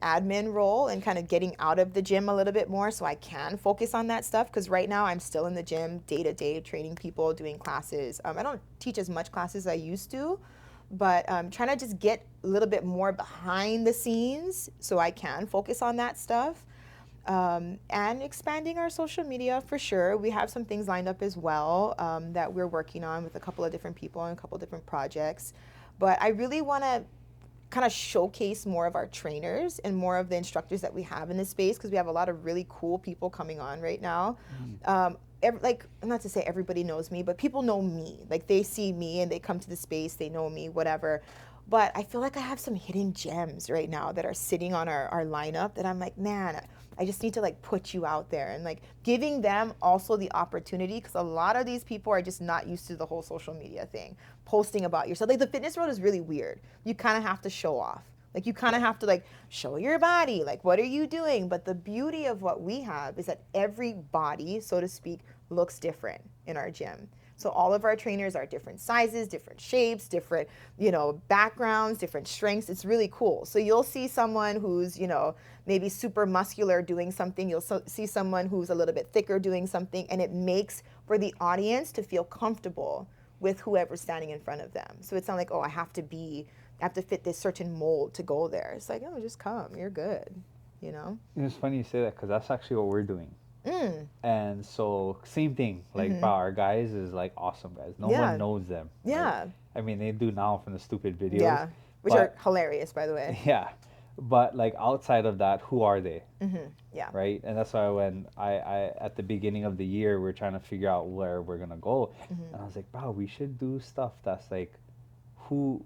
admin role and kind of getting out of the gym a little bit more so I can focus on that stuff. Because right now I'm still in the gym day to day, training people, doing classes. I don't teach as much classes as I used to, but trying to just get a little bit more behind the scenes so I can focus on that stuff. And expanding our social media for sure. We have some things lined up as well that we're working on with a couple of different people and a couple of different projects. But I really want to kind of showcase more of our trainers and more of the instructors that we have in this space because we have a lot of really cool people coming on right now. Like, not to say everybody knows me, but people know me. Like, they see me and they come to the space, they know me, whatever. But I feel like I have some hidden gems right now that are sitting on our lineup that I'm like, man, I just need to like put you out there and like giving them also the opportunity because a lot of these people are just not used to the whole social media thing, posting about yourself. Like the fitness world is really weird. You kind of have to show off. Like you kind of have to like show your body, like what are you doing? But the beauty of what we have is that every body, so to speak, looks different in our gym. So all of our trainers are different sizes, different shapes, different, backgrounds, different strengths. It's really cool. So you'll see someone who's, maybe super muscular doing something. You'll see someone who's a little bit thicker doing something, and it makes for the audience to feel comfortable with whoever's standing in front of them. So it's not like, oh, I have to fit this certain mold to go there. It's like, oh, just come, you're good. you know. It's funny you say that because that's actually what we're doing. Mm. And so same thing, like Mhm. wow, our guys is like awesome guys. No one Yeah. knows them, right? Yeah. I mean, they do now from the stupid videos, Yeah. Which are but hilarious, by the way. yeah, but like outside of that, who are they, Yeah. right? And that's why when I at the beginning of the year we're trying to figure out where we're gonna go, and I was like, wow, we should do stuff that's like, who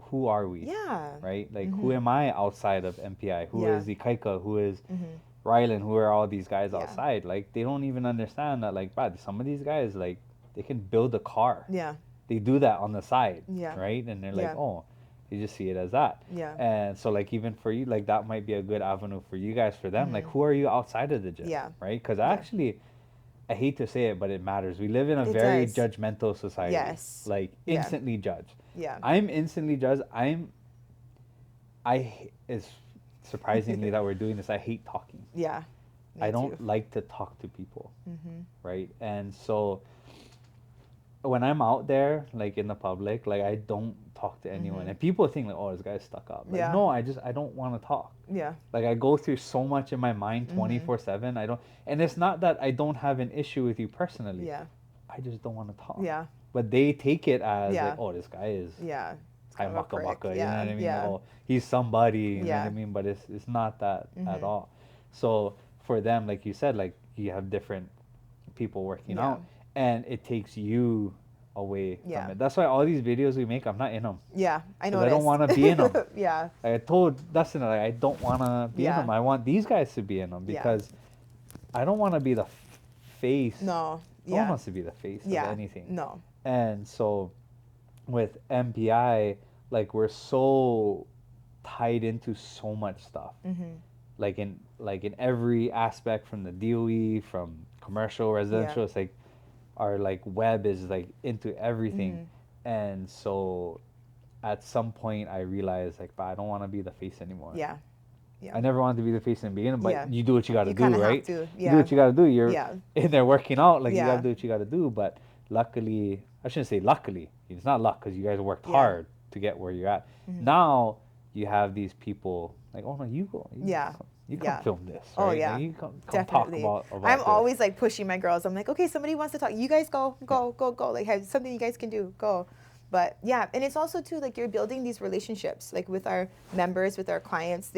who are we, Yeah. right? Like who am I outside of MPI? Who Yeah. is Ikaika? Who is Mhm. Rylan? Who are all these guys Yeah. outside? Like they don't even understand that like, wow, some of these guys like they can build a car. Yeah. They do that on the side, Yeah. right? And they're like, Yeah. oh, you just see it as that. Yeah. And so like even for you, like that might be a good avenue for you guys, for them. Like Mhm. who are you outside of the gym, Yeah. right? Because Yeah. actually, I hate to say it, but it matters. We live in a It very does. judgmental society. Yes. Like Yeah. instantly judge. Yeah. I'm instantly judged. It's surprisingly that we're doing this. I hate talking. Yeah. Me I don't too. like to talk to people, Mhm. right? And so when I'm out there, like in the public, like I don't talk to anyone. And people think like, oh, this guy's stuck up. Like, Yeah. no, I don't want to talk. Yeah. Like I go through so much in my mind 24/7. I don't, and it's not that I don't have an issue with you personally. Yeah. I just don't want to talk. Yeah. But they take it as Yeah. like, oh, this guy is Yeah. It's high kind of a maka prick. maka. You know Yeah. what I mean? Yeah. Oh, he's somebody. You know Yeah. what I mean? But it's not that at Mhm. all. So for them, like you said, like you have different people working Yeah. out, and it takes you away Yeah. from it. That's why all these videos we make, I'm not in them. Yeah. I 'Cause know. I don't wanna be in 'em. Yeah. I told Dustin like I don't want to be in Yeah. them. I want these guys to be in them Yeah. because I don't want to be the face. No. No one Yeah. wants to be the face Yeah. of anything. No. And so with MPI, like we're so tied into so much stuff. Mhm. Like in every aspect, from the DOE, from commercial, residential, it's like our like web is like into everything. And so at some point I realized like, but I don't want to be the face anymore. Yeah. Yeah. I never wanted to be the face in the beginning, but Yeah. you do what you got to You do, kinda have right? to, You do what yeah. you got to do. You're Yeah. in there working out, like you got Yeah. to do what you got to do. But luckily, I shouldn't say luckily. It's not luck because you guys worked Yeah. hard to get where you're at. Now you have these people like, oh no, you go. Yeah. You come Yeah. film this. Oh, Right? yeah. Like, you come Definitely. talk about I'm this. always like pushing my girls. I'm like, okay, somebody wants to talk. You guys go. Like, have something you guys can do. Go. But yeah, and it's also too like you're building these relationships like with our members, with our clients.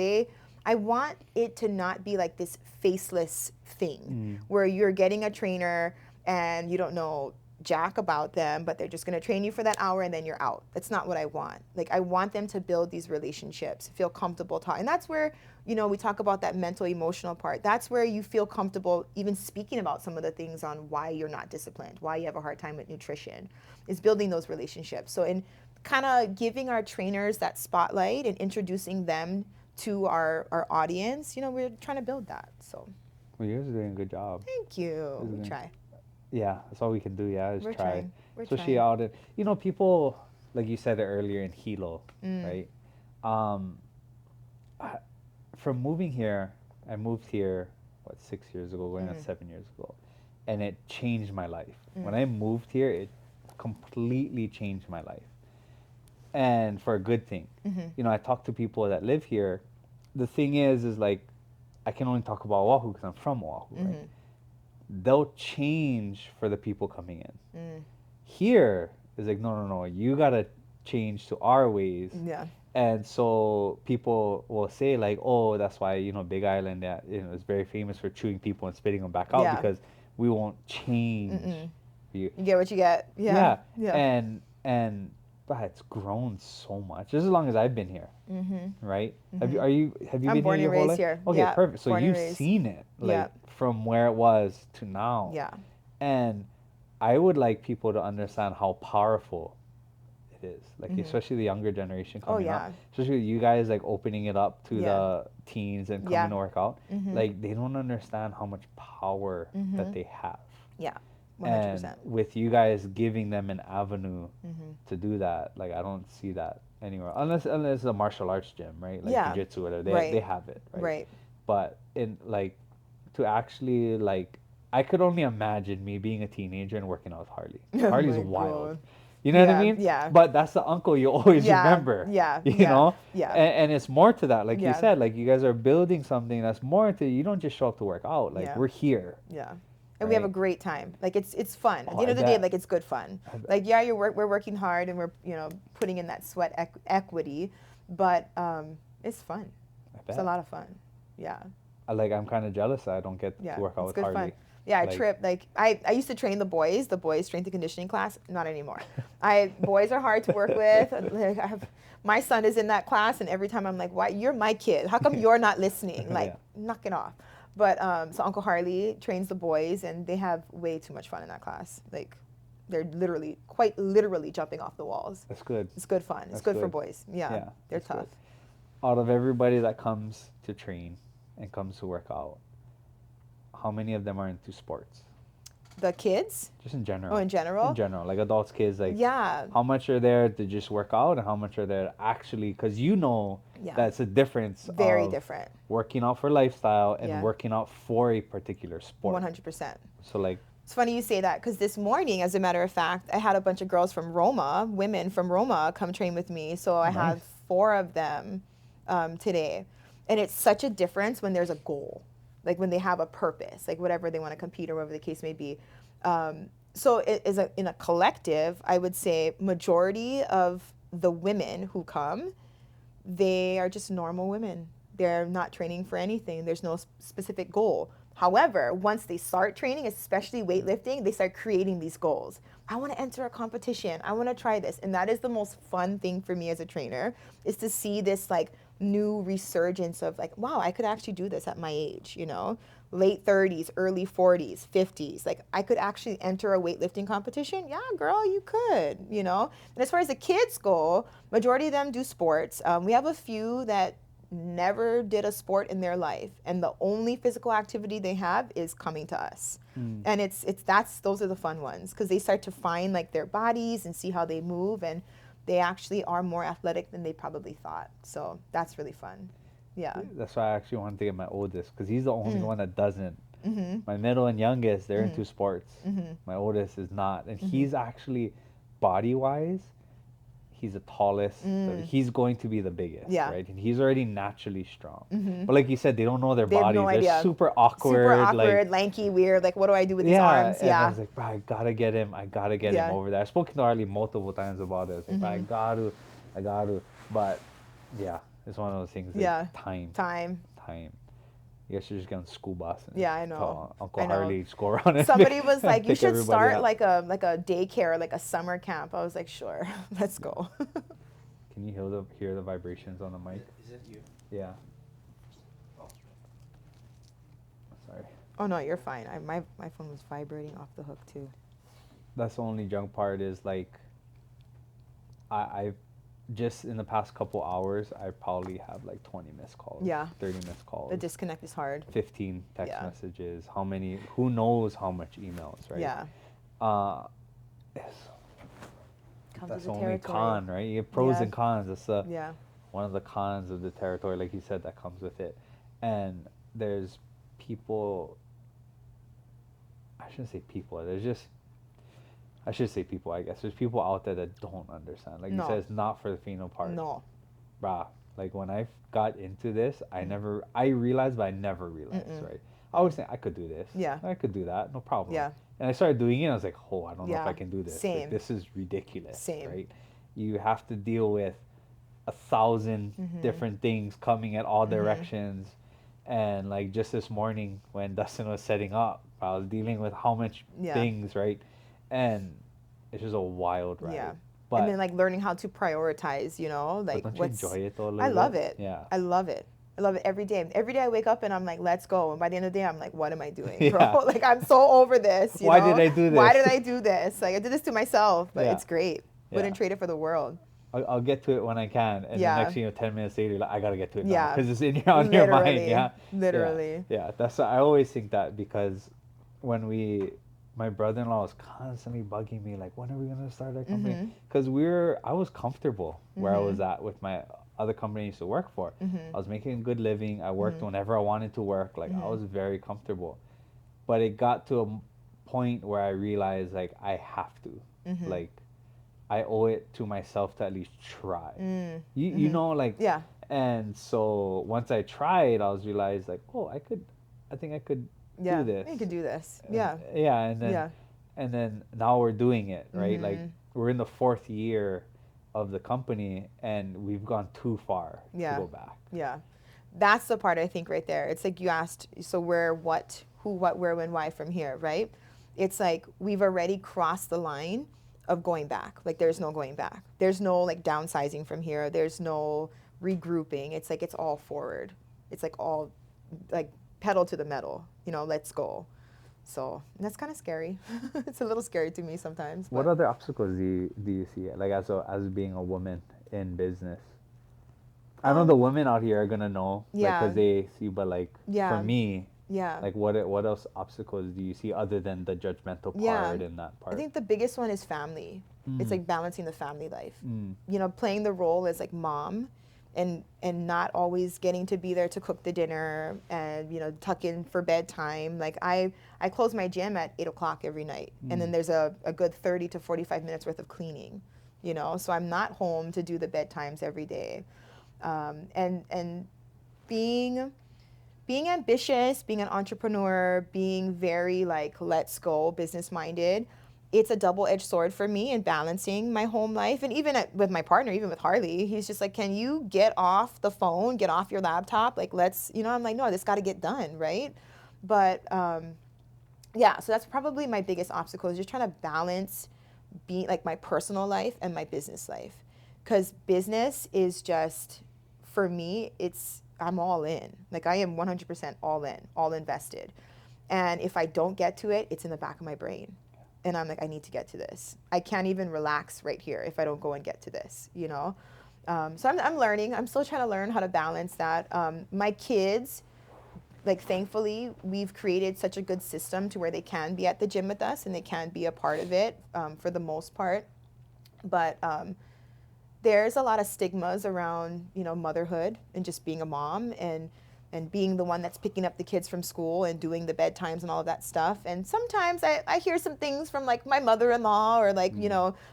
I want it to not be like this faceless thing where you're getting a trainer and you don't know jack about them, but they're just going to train you for that hour and then you're out. That's not what I want. Like I want them to build these relationships, feel comfortable talking. And that's where, you know, we talk about that mental emotional part. That's where you feel comfortable even speaking about some of the things on why you're not disciplined, why you have a hard time with nutrition, is building those relationships. So in kind of giving our trainers that spotlight and introducing them to our audience, you know, we're trying to build that. So Well, you guys are doing a good job. thank you. Isn't We it? try. Yeah, that's all we can do. Yeah, is We're try. trying. We're Especially trying. out in, you know, people like you said it earlier in Hilo, Mm. right? I, from moving here, I moved here what 6 years ago, going on 7 years ago, and it changed my life. When I moved here, it completely changed my life, and for a good thing. You know, I talk to people that live here. The thing is like, I can only talk about Oahu because I'm from Oahu, right? They'll change for the people coming in. Here is like, no, you gotta change to our ways. Yeah. And so people will say like, oh, that's why, you know, Big Island, yeah, you know, is very famous for chewing people and spitting them back out Yeah. because we won't change you. You get what you get. Yeah. Yeah. And but it's grown so much just as long as I've been here, right? Have you I'm been born here and your whole raised life? here. Okay, Yeah, perfect. So born and you've raised. seen it like Yeah. from where it was to now. Yeah. And I would like people to understand how powerful it is, like especially the younger generation coming yeah. up, especially you guys like opening it up to Yeah. the teens and coming Yeah. to work out. Like they don't understand how much power that they have. Yeah. And 100%. with you guys giving them an avenue to do that, like I don't see that anywhere unless it's a martial arts gym, right? Like Yeah. jiu-jitsu, whatever. Right. They have it, right? Right. But in like to actually like, I could only imagine me being a teenager and working out with Harley. Oh Harley's my wild. God. You know what I Yeah, mean? yeah. But that's the uncle you always Yeah, remember. yeah, You yeah, know? yeah, And it's more to that. Like you yeah, said, like you guys are building something that's more to you don't just show up to work out. Like yeah, we're here, yeah. And we have a right? great time. Like it's fun. At Oh, the end I of the day, bet. like it's good fun. I bet. Like yeah, we're working hard and we're putting in that sweat equity, but it's fun. I It's a bet. lot of fun. Yeah. Like I'm kind of jealous that I don't get to Yeah, work out it's with good fun. Harley. Yeah, I Like trip. Like I used to train the boys strength and conditioning class. Not anymore. Boys are hard to work with. Like my son is in that class, and every time I'm like, "Why? You're my kid. How come you're not listening? Like, yeah, knock it off." But so Uncle Harley trains the boys, and they have way too much fun in that class. Like, they're literally, quite literally, jumping off the walls. that's good. It's good fun. It's That's good for good. boys. Yeah, Yeah, they're that's tough. good. Out of everybody that comes to train and comes to work out, how many of them are into sports? The kids? Just in general. Oh, in In general? general, like adults, kids, like Yeah, how much are there to just work out and how much are there actually, because you know yeah. that's a difference Very of different. working out for lifestyle and Yeah. working out for a particular sport. 100%. So like, It's funny you say that because this morning, as a matter of fact, I had a bunch of girls from Roma, women from Roma, come train with me. So I Nice. have 4 of them today. And it's such a difference when there's a goal, like when they have a purpose, like whatever they want to compete or whatever the case may be. So it is in a collective, I would say majority of the women who come, they are just normal women. They're not training for anything. There's no specific goal. However, once they start training, especially weightlifting, they start creating these goals. I want to enter a competition. I want to try this. And that is the most fun thing for me as a trainer, is to see this like new resurgence of like, wow, I could actually do this at my age, late 30s, early 40s, 50s. Like I could actually enter a weightlifting competition. Yeah, girl, you could, And as far as the kids go, majority of them do sports. We have a few that never did a sport in their life, and the only physical activity they have is coming to us. And those are the fun ones because they start to find like their bodies and see how they move, and they actually are more athletic than they probably thought. So that's really fun. Yeah. that's why I actually wanted to get my oldest because he's the only one that doesn't. Mm-hmm. My middle and youngest, they're Mm-hmm. into sports. Mm-hmm. My oldest is not, and Mm-hmm. he's actually body wise, he's the tallest. He's going to be the biggest, Yeah. right? And he's already naturally strong. Mm-hmm. But like you said, they don't know their They have bodies. no They're idea. super awkward. Super awkward, Like, lanky, weird. Like, what do I do with these yeah, arms? and I Yeah. was like, bro, I gotta get him. I gotta get Yeah. him over there. I've spoken to Harley multiple times about it. I was like, bro, I gotta. But yeah, it's one of those things. Like, Yeah. time. Time. You guys should just get on the school bus. And Yeah, I know. tell Uncle I know. Harley to go around and Somebody was like, you pick should everybody start up. like a daycare, like a summer camp. I was like, sure, let's go. Can you hear the vibrations on the mic? Is it you? Yeah. Oh. Sorry. Oh no, you're fine. My phone was vibrating off the hook too. That's the only junk part is like I've just in the past couple hours I probably have like 20 missed calls. Yeah. 30 missed calls. The disconnect is hard. 15 text Yeah. messages. How many? Who knows how much emails, right? Yeah. Yes. Comes That's with the the only territory. con, right? You have pros Yeah. and cons. That's Yeah. one of the cons of the territory, like you said, that comes with it. And there's people. I shouldn't say people. I should say people. I guess there's people out there that don't understand. Like No. you said, it's not for the female part. No. Brah. Like when I got into this, I realized, but I never realized, Mm-mm. right? I always think I could do this. Yeah. I could do that. No problem. Yeah. And I started doing it. And I was like, oh, I don't know if Yeah. I can do this. Like, Same. this is ridiculous. Same. Right? You have to deal with 1,000 Mhm. different things coming at all Mhm. directions. And like just this morning when Dustin was setting up, I was dealing with how much Yeah. things, right? And it's just a wild ride. Yeah. But, And then like learning how to prioritize, but like don't you what's. enjoy it though a little I love bit? it. Yeah. I love it. I love it every day. Every day I wake up and I'm like, let's go. And by the end of the day, I'm like, what am I doing, bro? Yeah. Like I'm so over this. Why did I do Why this? did I do this? Like I did this to myself, but Yeah. it's great. Wouldn't Yeah. trade it for the world. I'll get to it when I can, and Yeah. the next 10 minutes later, like, I gotta get to it now Yeah. because it's on your mind. Literally. Yeah, Literally. Yeah. That's I always think that because when my brother-in-law was constantly bugging me like, when are we gonna start our company? Mhm. Because I was comfortable where I Mhm. was at with my other company I used to work for. Mhm. I was making a good living. I worked Mhm. whenever I wanted to work. Like I Mhm. was very comfortable, but it got to a point where I realized like I have to Mhm. like. I owe it to myself to at least try. Mm. You know, like, Yeah. and so once I tried, I was realized like, oh, I think I could do Yeah. this. You can do this. And, Yeah. yeah, Yeah. and then now we're doing it, right? Like, Mm-hmm. we're in the fourth year of the company, and we've gone too far to Yeah. go back. Yeah. That's the part I think right there. It's like you asked, so where, what, who, what, where, when, why from here, right? It's like we've already crossed the line of going back. Like there's no going back. There's no like downsizing from here. There's no regrouping. It's like it's all forward. It's like all like pedal to the metal, let's go. So that's kind of scary. It's a little scary to me sometimes. What But other obstacles do you see, like, as being a woman in business? I know the women out here are gonna know, like, yeah, cause they see, but like for yeah, me, yeah. like, what else obstacles do you see other than the judgmental Yeah, part and that I part? think the biggest one is family. It's Mm. like balancing the family life. Mm. Playing the role as like mom and not always getting to be there to cook the dinner and tuck in for bedtime. Like I close my gym at 8 o'clock every night, and then Mm. there's a good 30 to 45 minutes worth of cleaning. So I'm not home to do the bedtimes every day, and being ambitious, being an entrepreneur, being very like let's go, business minded. It's a double-edged sword for me in balancing my home life, and even with my partner, even with Harley, he's just like, can you get off the phone, get off your laptop, like let's, I'm like, no, this got to get done, right? But yeah, so that's probably my biggest obstacle, is just trying to balance being like my personal life and my business life, because business is just, for me, I'm all in. Like I am 100% all in, all invested. And if I don't get to it, it's in the back of my brain. And I'm like, I need to get to this. I can't even relax right here if I don't go and get to this. So I'm learning. I'm still trying to learn how to balance that. My kids, like thankfully, we've created such a good system to where they can be at the gym with us and they can be a part of it for the most part. But there's a lot of stigmas around motherhood and just being a mom and being the one that's picking up the kids from school and doing the bedtimes and all of that stuff. And sometimes I hear some things from like my mother-in-law or like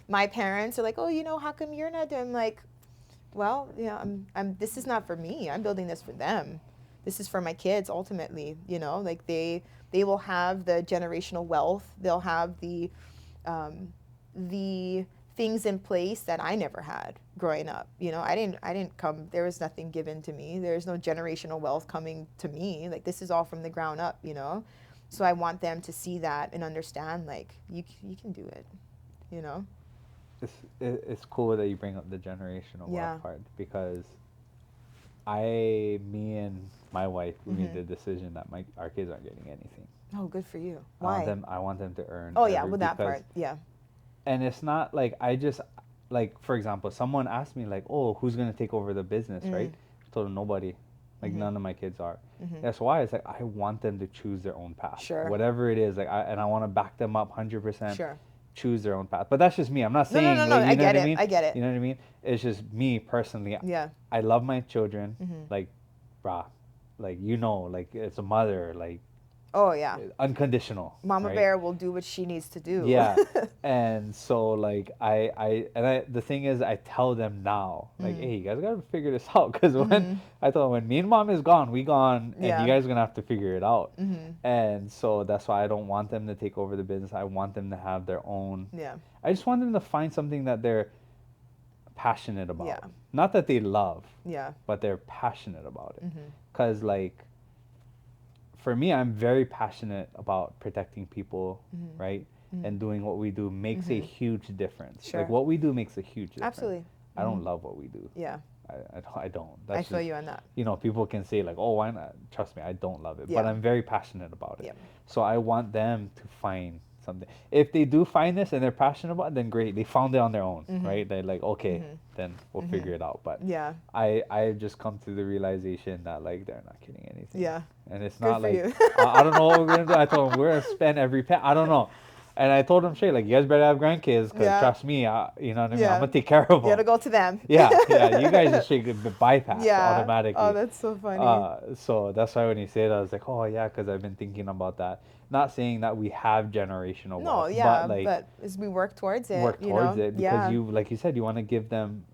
my parents are like, oh, how come you're not doing, like, well, I'm this is not for me. I'm building this for them. This is for my kids ultimately. Like they will have the generational wealth. They'll have the things in place that I never had growing up. I didn't come, there was nothing given to me. There's no generational wealth coming to me. Like this is all from the ground up. So I want them to see that and understand, like, you can do it. It's cool that you bring up the generational Yeah. wealth part, because me and my wife, we made the decision that our kids aren't getting anything. Oh, good for you. I Why? want them to earn. Oh yeah, with that part. Yeah. And it's not like I just, like, for example, someone asked me like, oh, who's gonna take over the business, right? I told them nobody. Like none of my kids are. That's why it's like I want them to choose their own path. Sure. Whatever it is, like I want to back them up 100%. Sure. Choose their own path. But that's just me. I'm not saying No. like, I get it. I mean? I get it. You know what I mean? It's just me personally. Yeah. I love my children. Like, brah, like like it's a mother, like Oh yeah. unconditional. Mama right? Bear will do what she needs to do. Yeah. And so like the thing is, I tell them now, like, hey, you guys gotta figure this out, because when I told them, when me and mom is gone, we gone, and Yeah. you guys are gonna have to figure it out. And so that's why I don't want them to take over the business. I want them to have their own. Yeah. I just want them to find something that they're passionate about. Yeah. Not that they love, Yeah. but they're passionate about it. Because like, for me, I'm very passionate about protecting people, right? And doing what we do makes a huge difference. Sure. Like what we do makes a huge difference. Absolutely. I don't love what we do. Yeah. I don't. I feel you on that. People can say like, oh, why not? Trust me, I don't love it. Yeah. But I'm very passionate about it. Yeah. So I want them to find something. If they do find this and they're passionate about it, then great. They found it on their own, right? They're like, okay, then we'll figure it out. But Yeah. I've just come to the realization that like they're not getting anything. Yeah. And it's Good not for like, you. I don't know what we're going to do. I told them we're going to spend every penny. I don't know. And I told them straight, like, you guys better have grandkids, because Yeah. trust me, you know what I mean? Yeah. I'm going to take care of them. You gotta go to them. Yeah, you guys just should bypass automatically. Oh, that's so funny. So that's why when he said that, I was like, oh yeah, because I've been thinking about that. not saying that we have generational No, wealth, yeah, but like but as we work towards it, work you towards know, it because yeah, you, like you said, you want to give them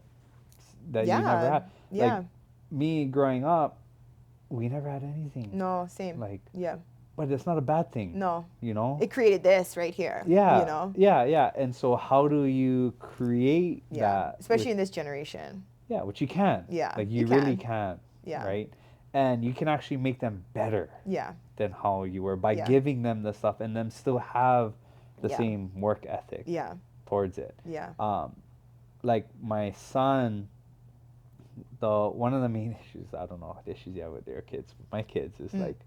that you never yeah, had. Like yeah. me growing up, we never had anything. No, same. Like, Yeah, but it's not a bad thing, no. you know? It created this right here, you Yeah, know? yeah, yeah. And so how do you create Yeah, that with, especially in this generation. yeah, which you can. Yeah, Like you you really can. can, Yeah, right? And you can actually make them better yeah, than how you were by yeah, giving them the stuff and them still have the yeah, same work ethic yeah, towards it. yeah. Like my son, the one of the main issues, I don't know what issues you have with their kids, my kids is Mm. like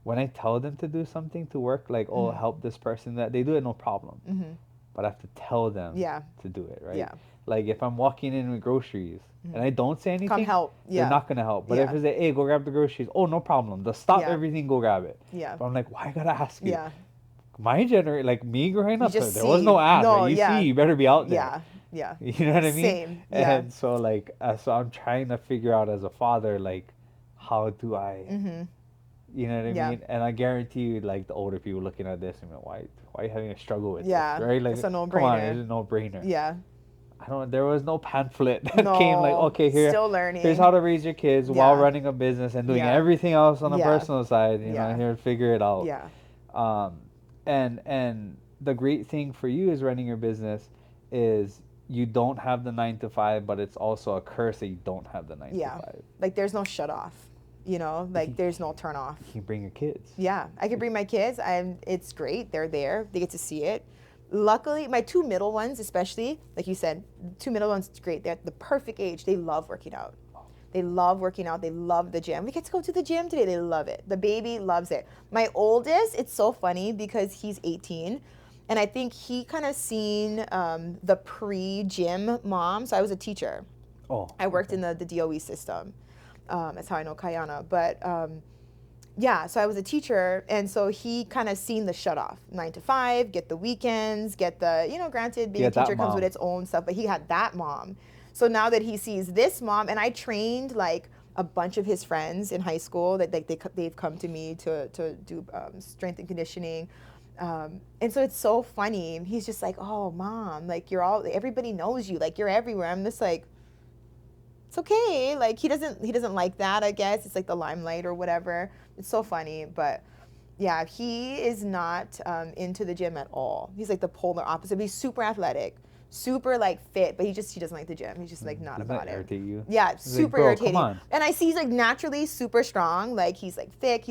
when I tell them to do something to work, like, oh, Mhm. help this person, that they do it no problem. Mhm. But I have to tell them Yeah, to do it, right? yeah. Like if I'm walking in with groceries and Mhm. I don't say Come anything, help. they're Yeah, not gonna help. But if yeah, it's like, hey, go grab the groceries, oh, no problem. They'll stop yeah, everything, go grab it. yeah, But I'm like, why I gotta ask you? yeah. My generation, like me growing You up, just there was see. no ask, right? No, You see, yeah, you better be out there. yeah, yeah. You know what I mean? Same. Yeah. And so like, so I'm trying to figure out as a father, like, how do I, Mhm. you know what I Yeah. mean? And I guarantee you, like the older people looking at this, and why are you having a struggle with Yeah. this, right? Like, It's a come on, no-brainer. it's a no-brainer. Yeah. I don't. There was no pamphlet that came like, No. okay, Still here's how learning. to raise your kids while Yeah. running a business and doing Yeah. everything else on the Yeah. personal side. You know, Yeah. here, figure it out. Yeah. Um, and the great thing for you is running your business is you don't have the 9 to 5, but it's also a curse that you don't have the nine Yeah. to five. Like there's no shut off. You know, like there's no turn off. You can bring your kids. Yeah, I can bring my kids. It's great. They're there. They get to see it. Luckily, my two middle ones, especially, like you said, two middle ones, it's great. They're at the perfect age. They love working out. They love working out. They love the gym. We get to go to the gym today. They love it. The baby loves it. My oldest, it's so funny because he's 18. And I think he kind of seen the pre-gym mom. So I was a teacher. Oh. I worked in the DOE system. That's how I know Kayana. But yeah, so I was a teacher, and so he kind of seen the shut off, 9 to 5, get the weekends, get the, you know, granted being a Get that teacher comes with mom. its own stuff, but he had that mom. So now that he sees this mom, and I trained like a bunch of his friends in high school that they've come to me to do strength and conditioning. And so it's so funny. He's just like, oh, mom, like everybody knows you, like you're everywhere. I'm just like, it's okay. Like he doesn't like that, I guess. It's like the limelight or whatever. It's so funny, but yeah, he is not into the gym at all. He's like the polar opposite. But he's super athletic, super like fit, but he doesn't like the gym. He's just like not Doesn't about that it. irritate you? Yeah, It's like, super bro, irritating. come on. And I see he's like naturally super strong. Like he's like thick.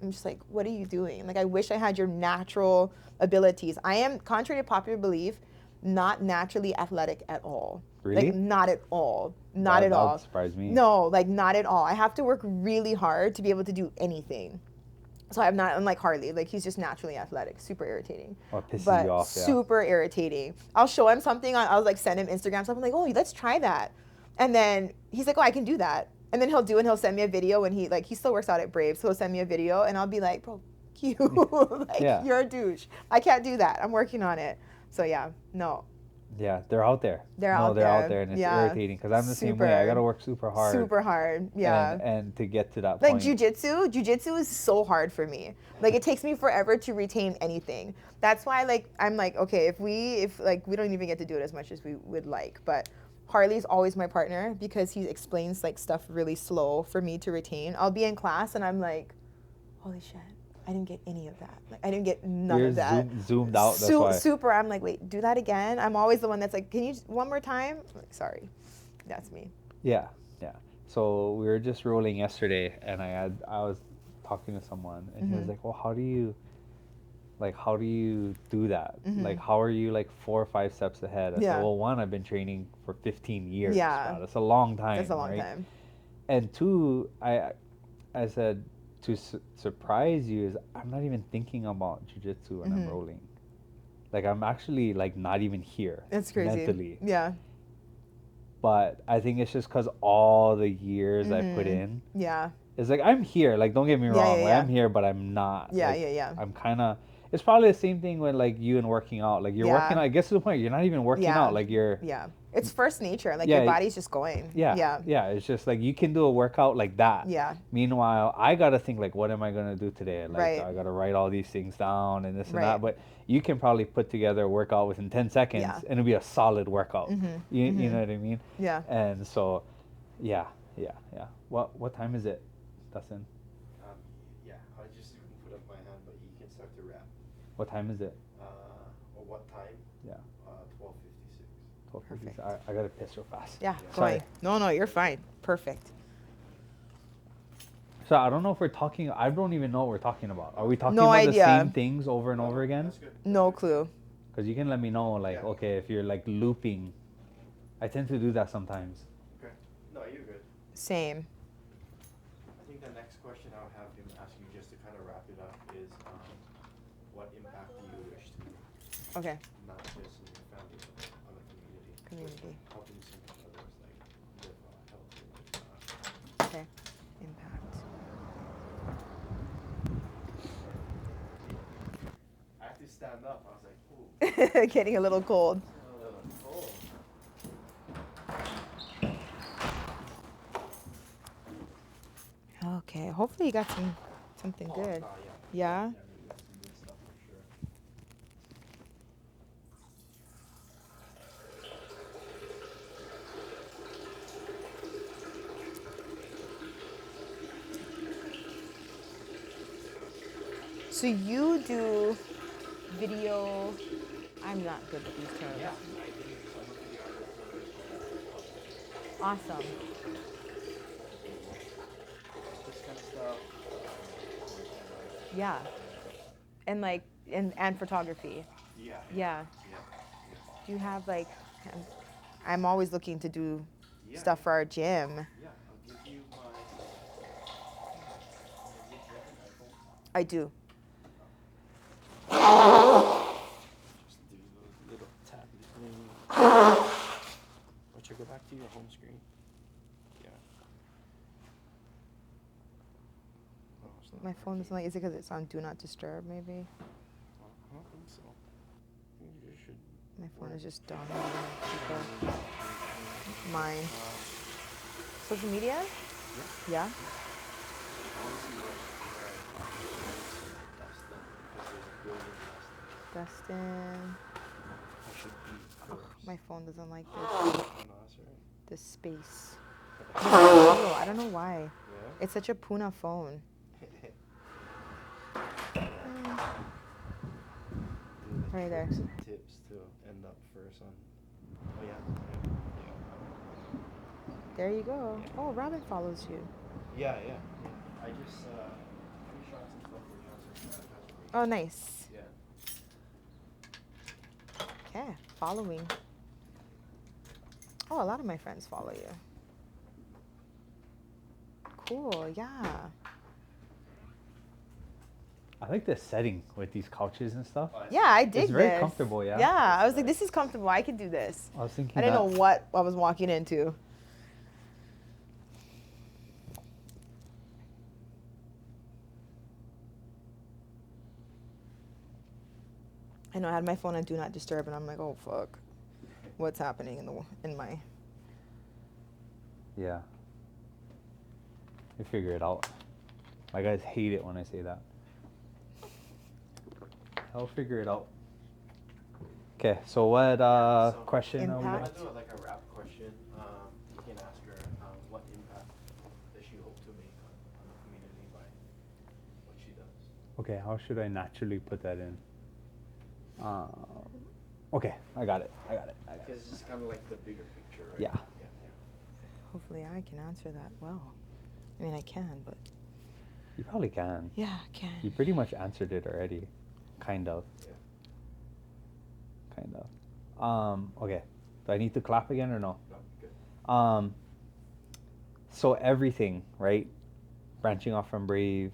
I'm just like, what are you doing? Like I wish I had your natural abilities. I am, contrary to popular belief, not naturally athletic at all. Really? Like not at all. Not at all. That would surprise me. No, like not at all. I have to work really hard to be able to do anything. So I'm not unlike Harley. Like he's just naturally athletic, super irritating. What pisses But you off? Yeah. super irritating. I'll show him something. I'll like send him Instagram stuff. I'm like, oh, let's try that. And then he's like, oh, I can do that. And then he'll send me a video, and he still works out at Brave, so he'll send me a video, and I'll be like, bro, you, like Yeah. you're a douche. I can't do that. I'm working on it. So yeah, no. Yeah, they're out there. They're no, out they're there. out there, and it's Yeah. irritating because I'm the same way. I Super. gotta work super hard. Super hard. Yeah. And to get to that Like point. jujitsu is so hard for me. Like it takes me forever to retain anything. That's why like I'm like, okay, if like we don't even get to do it as much as we would like, but Harley's always my partner because he explains like stuff really slow for me to retain. I'll be in class and I'm like, holy shit, I didn't get any of that. Like I didn't get none You're of that. zoomed out. That's why. Super. I'm like, wait, do that again. I'm always the one that's like, can you one more time? I'm like, sorry, that's me. Yeah, yeah. So we were just rolling yesterday, and I was talking to someone, and he was like, "Well, how do you do that? Like, how are you like 4 or 5 steps ahead?" I Yeah. said, "Well, one, I've been training for 15 years. Yeah. Wow, that's a long time. That's a long right? time. And two, I said to surprise you is I'm not even thinking about jujitsu when I'm rolling. Like I'm actually like not even here. It's crazy. Mentally. Yeah. But I think it's just because all the years I put in. Yeah. It's like I'm here. Like don't get me Yeah, wrong. yeah, Like, yeah. I'm here, but I'm not. Yeah, like, yeah. I'm kind of. It's probably the same thing with like you and working out. Like you're Yeah. working out. I guess to the point you're not even working Yeah. out. Like you're. Yeah. It's first nature. Like Yeah, your body's just going. Yeah. Yeah. It's just like you can do a workout like that. Yeah. Meanwhile, I gotta think like, what am I gonna do today? Like, Right. I gotta write all these things down and this and Right. that. But you can probably put together a workout within 10 seconds, Yeah. and it'll be a solid workout. Mhm. You know what I mean? Yeah. And so, yeah. What time is it, Dustin? Yeah, I just put up my hand, but you can start to wrap. What time is it? Or what time? Yeah. 12:56. 12:50. Perfect. I gotta piss real fast. Yeah. Sorry. Going. No, you're fine. Perfect. So I don't know if we're talking. I don't even know what we're talking about. Are we talking No about idea. the same things over and over again? That's good. No clue. Because you can let me know, like, Yeah. okay, if you're like looping. I tend to do that sometimes. Okay. No, you're good. Same. I think the next question I'll have him ask you, just to kind of wrap it up, is what impact do you wish to make? Okay. Not just in your family, but on the community. Community. Helping so many others, like, live a healthy lifestyle. Okay. Impact. I had to stand up. I was like, ooh. Getting a little cold. Oh. Okay. Hopefully you got something good. Yeah. Yeah, we got some good stuff for sure. So you do video. I'm not good with these terms. Yeah, I think some of the artists Awesome. this kind of stuff. Yeah. And like and photography. Yeah. Yeah. Yeah. Do you have like? I'm always looking to do Yeah. stuff for our gym. Yeah, I'll give you my. I do. Just do a little tablet thing. Watch it go back to your home screen. Yeah. No, it's not My phone is working. like. Is it because it's on Do Not Disturb? Maybe. I don't think so. I think you should. My phone is just dominating people. Mine. Social media? Yeah. Dustin. Oh, my phone doesn't like this space. Oh, I don't know why. It's such a Puna phone. Right there. Some tips to end up first on. Oh yeah. There you go. Oh, Robin follows you. Yeah. I just screenshots and stuff for Johnson. Oh, nice. Yeah. Okay, following. Oh, a lot of my friends follow you. Cool, yeah. I like the setting with these couches and stuff. Yeah, I dig this. It's very comfortable, yeah. Yeah, I was like, this is comfortable. I could do this. I was thinking. I didn't know what I was walking into. I know I had my phone on Do Not Disturb, and I'm like, oh fuck, what's happening in my? Yeah. You figure it out. My guys hate it when I say that. I'll figure it out. Okay, so what question are we Impact? going? I'm gonna do like a wrap question. You can ask her what impact does she hope to make on the community by what she does. Okay, how should I naturally put that in? Okay, I got it. Because it's kind of like the bigger picture, right? Yeah. Hopefully, I can answer that well. I mean, I can, but You probably can. yeah, I can. You pretty much answered it already. Kind of. Yeah. Kind of. Okay. Do I need to clap again or no? No, good. So everything, right? Branching off from Brave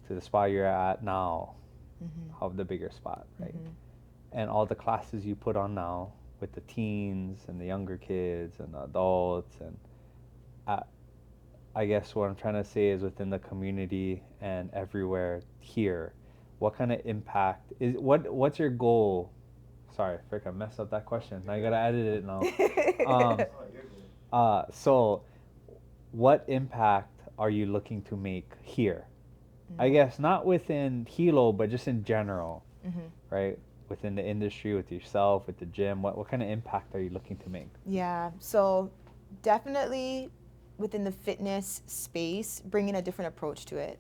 to the spot you're at now, Mm-hmm. of the bigger spot, right? Mhm. And all the classes you put on now with the teens and the younger kids and the adults, and I guess what I'm trying to say is within the community and everywhere here, what kind of impact is what's your goal Sorry, frick, I messed up that question. Now I gotta edit it now. Oh, you're good. So what impact are you looking to make here? I Mm. guess not within Hilo, but just in general, Mhm. right? Within the industry, with yourself, with the gym, what kind of impact are you looking to make? Yeah. So definitely within the fitness space, bringing a different approach to it.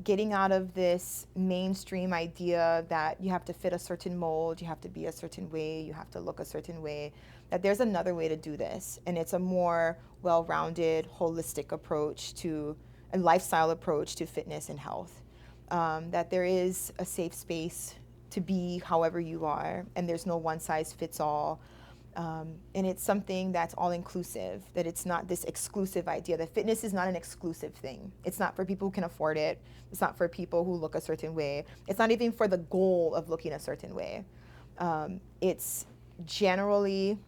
Getting out of this mainstream idea that you have to fit a certain mold, you have to be a certain way, you have to look a certain way, that there's another way to do this. And it's a more well rounded, holistic approach to a lifestyle approach to fitness and health. That there is a safe space to be however you are, and there's no one size fits all. And it's something that's all inclusive, that it's not this exclusive idea, that fitness is not an exclusive thing. It's not for people who can afford it. It's not for people who look a certain way. It's not even for the goal of looking a certain way. It's generally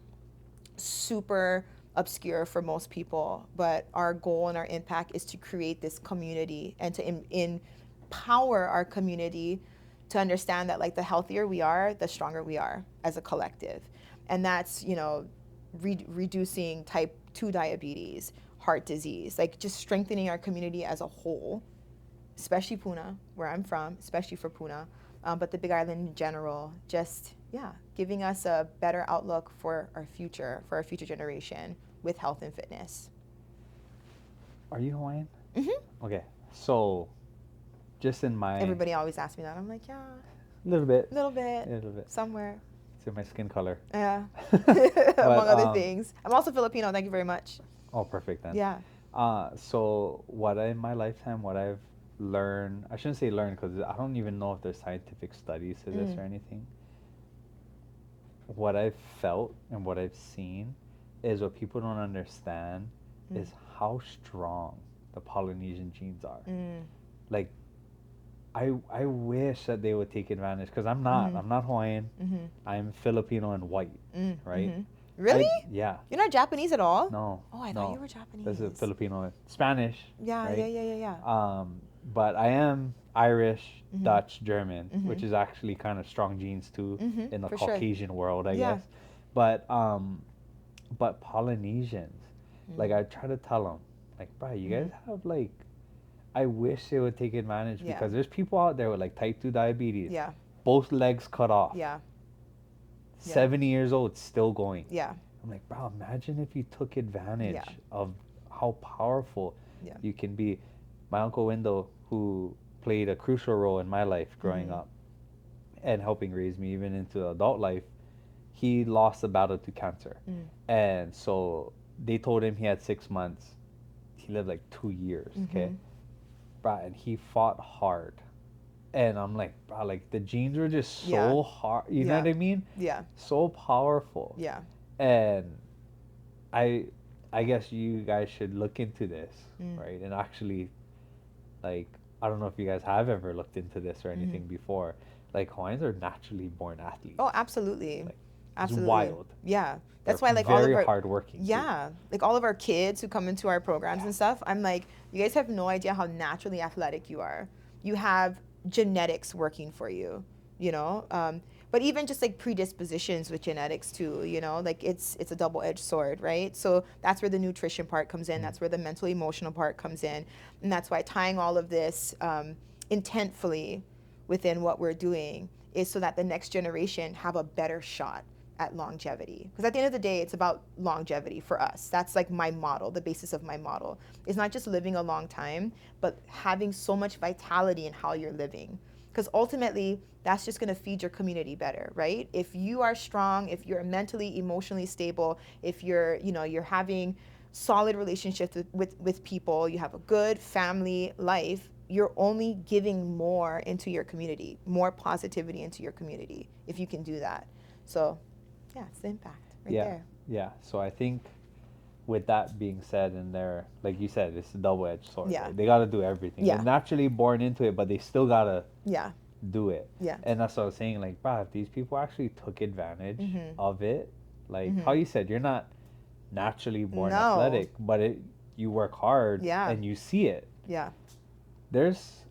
super obscure for most people, but our goal and our impact is to create this community and to empower our community to understand that, like, the healthier we are, the stronger we are as a collective. And that's, reducing type 2 diabetes, heart disease, like just strengthening our community as a whole, especially Puna, where I'm from, especially for Puna, but the Big Island in general, just, yeah, giving us a better outlook for our future generation with health and fitness. Are you Hawaiian? Hmm. Okay, so just in my Everybody always asks me that. I'm like, yeah, little bit, a little bit, a little bit. somewhere. It's in my skin color. Yeah, But, among other things. I'm also Filipino. Thank you very much. Oh, perfect then. Yeah. So in my lifetime, what I've learned, I shouldn't say learned because I don't even know if there's scientific studies to this or anything. What I've felt and what I've seen is what people don't understand is how strong the Polynesian genes are. Like, I wish that they would take advantage because I'm not Hawaiian. I'm Filipino and white, right? Really? Yeah. You're not Japanese at all? No. Oh, I no. thought you were Japanese. This is Filipino, Spanish. Yeah, right? yeah. But I am Irish, Dutch, German, Mhm. which is actually kind of strong genes too in the for sure. Caucasian world, I Yeah. guess. But Polynesians, like I try to tell them, like, bro, you guys have like, I wish they would take advantage Yeah. because there's people out there with like type 2 diabetes, Yeah. both legs cut off, Yeah. 70 years old, still going. Yeah. I'm like, bro, imagine if you took advantage Yeah. of how powerful Yeah. you can be. My Uncle Wendell, who played a crucial role in my life growing up and helping raise me even into adult life, he lost a battle to cancer. And so they told him he had 6 months. He lived like 2 years, okay? Bro, and he fought hard. And I'm like, bro, like the genes were just so Yeah. hard. You know Yeah. what I mean? Yeah. So powerful. Yeah. And I guess you guys should look into this, right? And actually, like, I don't know if you guys have ever looked into this or anything before. Like, Hawaiians are naturally born athletes. Oh, absolutely. Like, Absolutely. It's wild. Yeah. That's They're why, like, all of very our hardworking. too. yeah, like all of our kids who come into our programs and stuff, I'm like, you guys have no idea how naturally athletic you are. You have genetics working for you, you know. But even just like predispositions with genetics too, you know, like it's a double-edged sword, right? So that's where the nutrition part comes in. That's where the mental emotional part comes in, and that's why tying all of this intentfully within what we're doing is so that the next generation have a better shot at longevity. Because at the end of the day, it's about longevity for us. That's like my model, the basis of my model. It's not just living a long time, but having so much vitality in how you're living. Because ultimately, that's just going to feed your community better, right? If you are strong, if you're mentally, emotionally stable, if you're, you're having solid relationships with people, you have a good family life, you're only giving more into your community, more positivity into your community if you can do that. So, yeah, it's the impact right there. Yeah. So I think with that being said, and they're, like you said, it's a double-edged sword. Yeah. Right? They got to do everything. Yeah. They're naturally born into it, but they still got to Yeah. do it. Yeah. And that's what I was saying. Like, bro, if these people actually took advantage Mhm. of it, like how you said, you're not naturally born No. athletic, but you work hard and you see it. Yeah. There's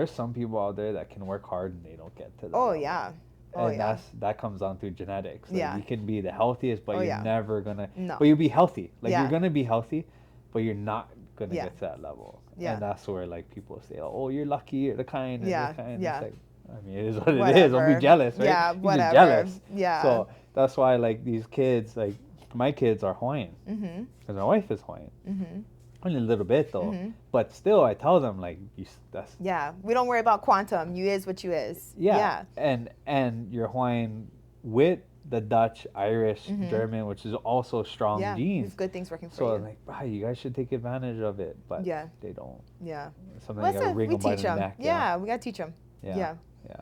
some people out there that can work hard and they don't get to that. Oh, level. yeah. Oh, and yeah. that comes down to genetics. Like, Yeah. you can be the healthiest, but Oh, you're yeah. never gonna. No. But you'll be healthy. Like, Yeah. you're gonna be healthy, but you're not gonna Yeah. get to that level. Yeah. And that's where like people say, "Oh, you're lucky. You're the kind." And Yeah, you're kind. yeah. It's like, I mean, it is what it is. Don't be Whatever. jealous, right? Yeah, You're just whatever. jealous. Yeah. So that's why like these kids, like my kids are Hawaiian, Mm-hmm. because my wife is Hawaiian. Mm-hmm. Only a little bit though, Mhm. but still, I tell them like, that's Yeah. We don't worry about quantum. You is what you is. yeah. And your Hawaiian with the Dutch, Irish, Mhm. German, which is also strong Yeah. genes. There's good things working for So you. I'm like, wow, you guys should take advantage of it, but Yeah. they don't. Yeah. Something Well, you gotta ring we them by teach the them. neck. Yeah, we gotta teach them. Yeah. Yeah. Yeah.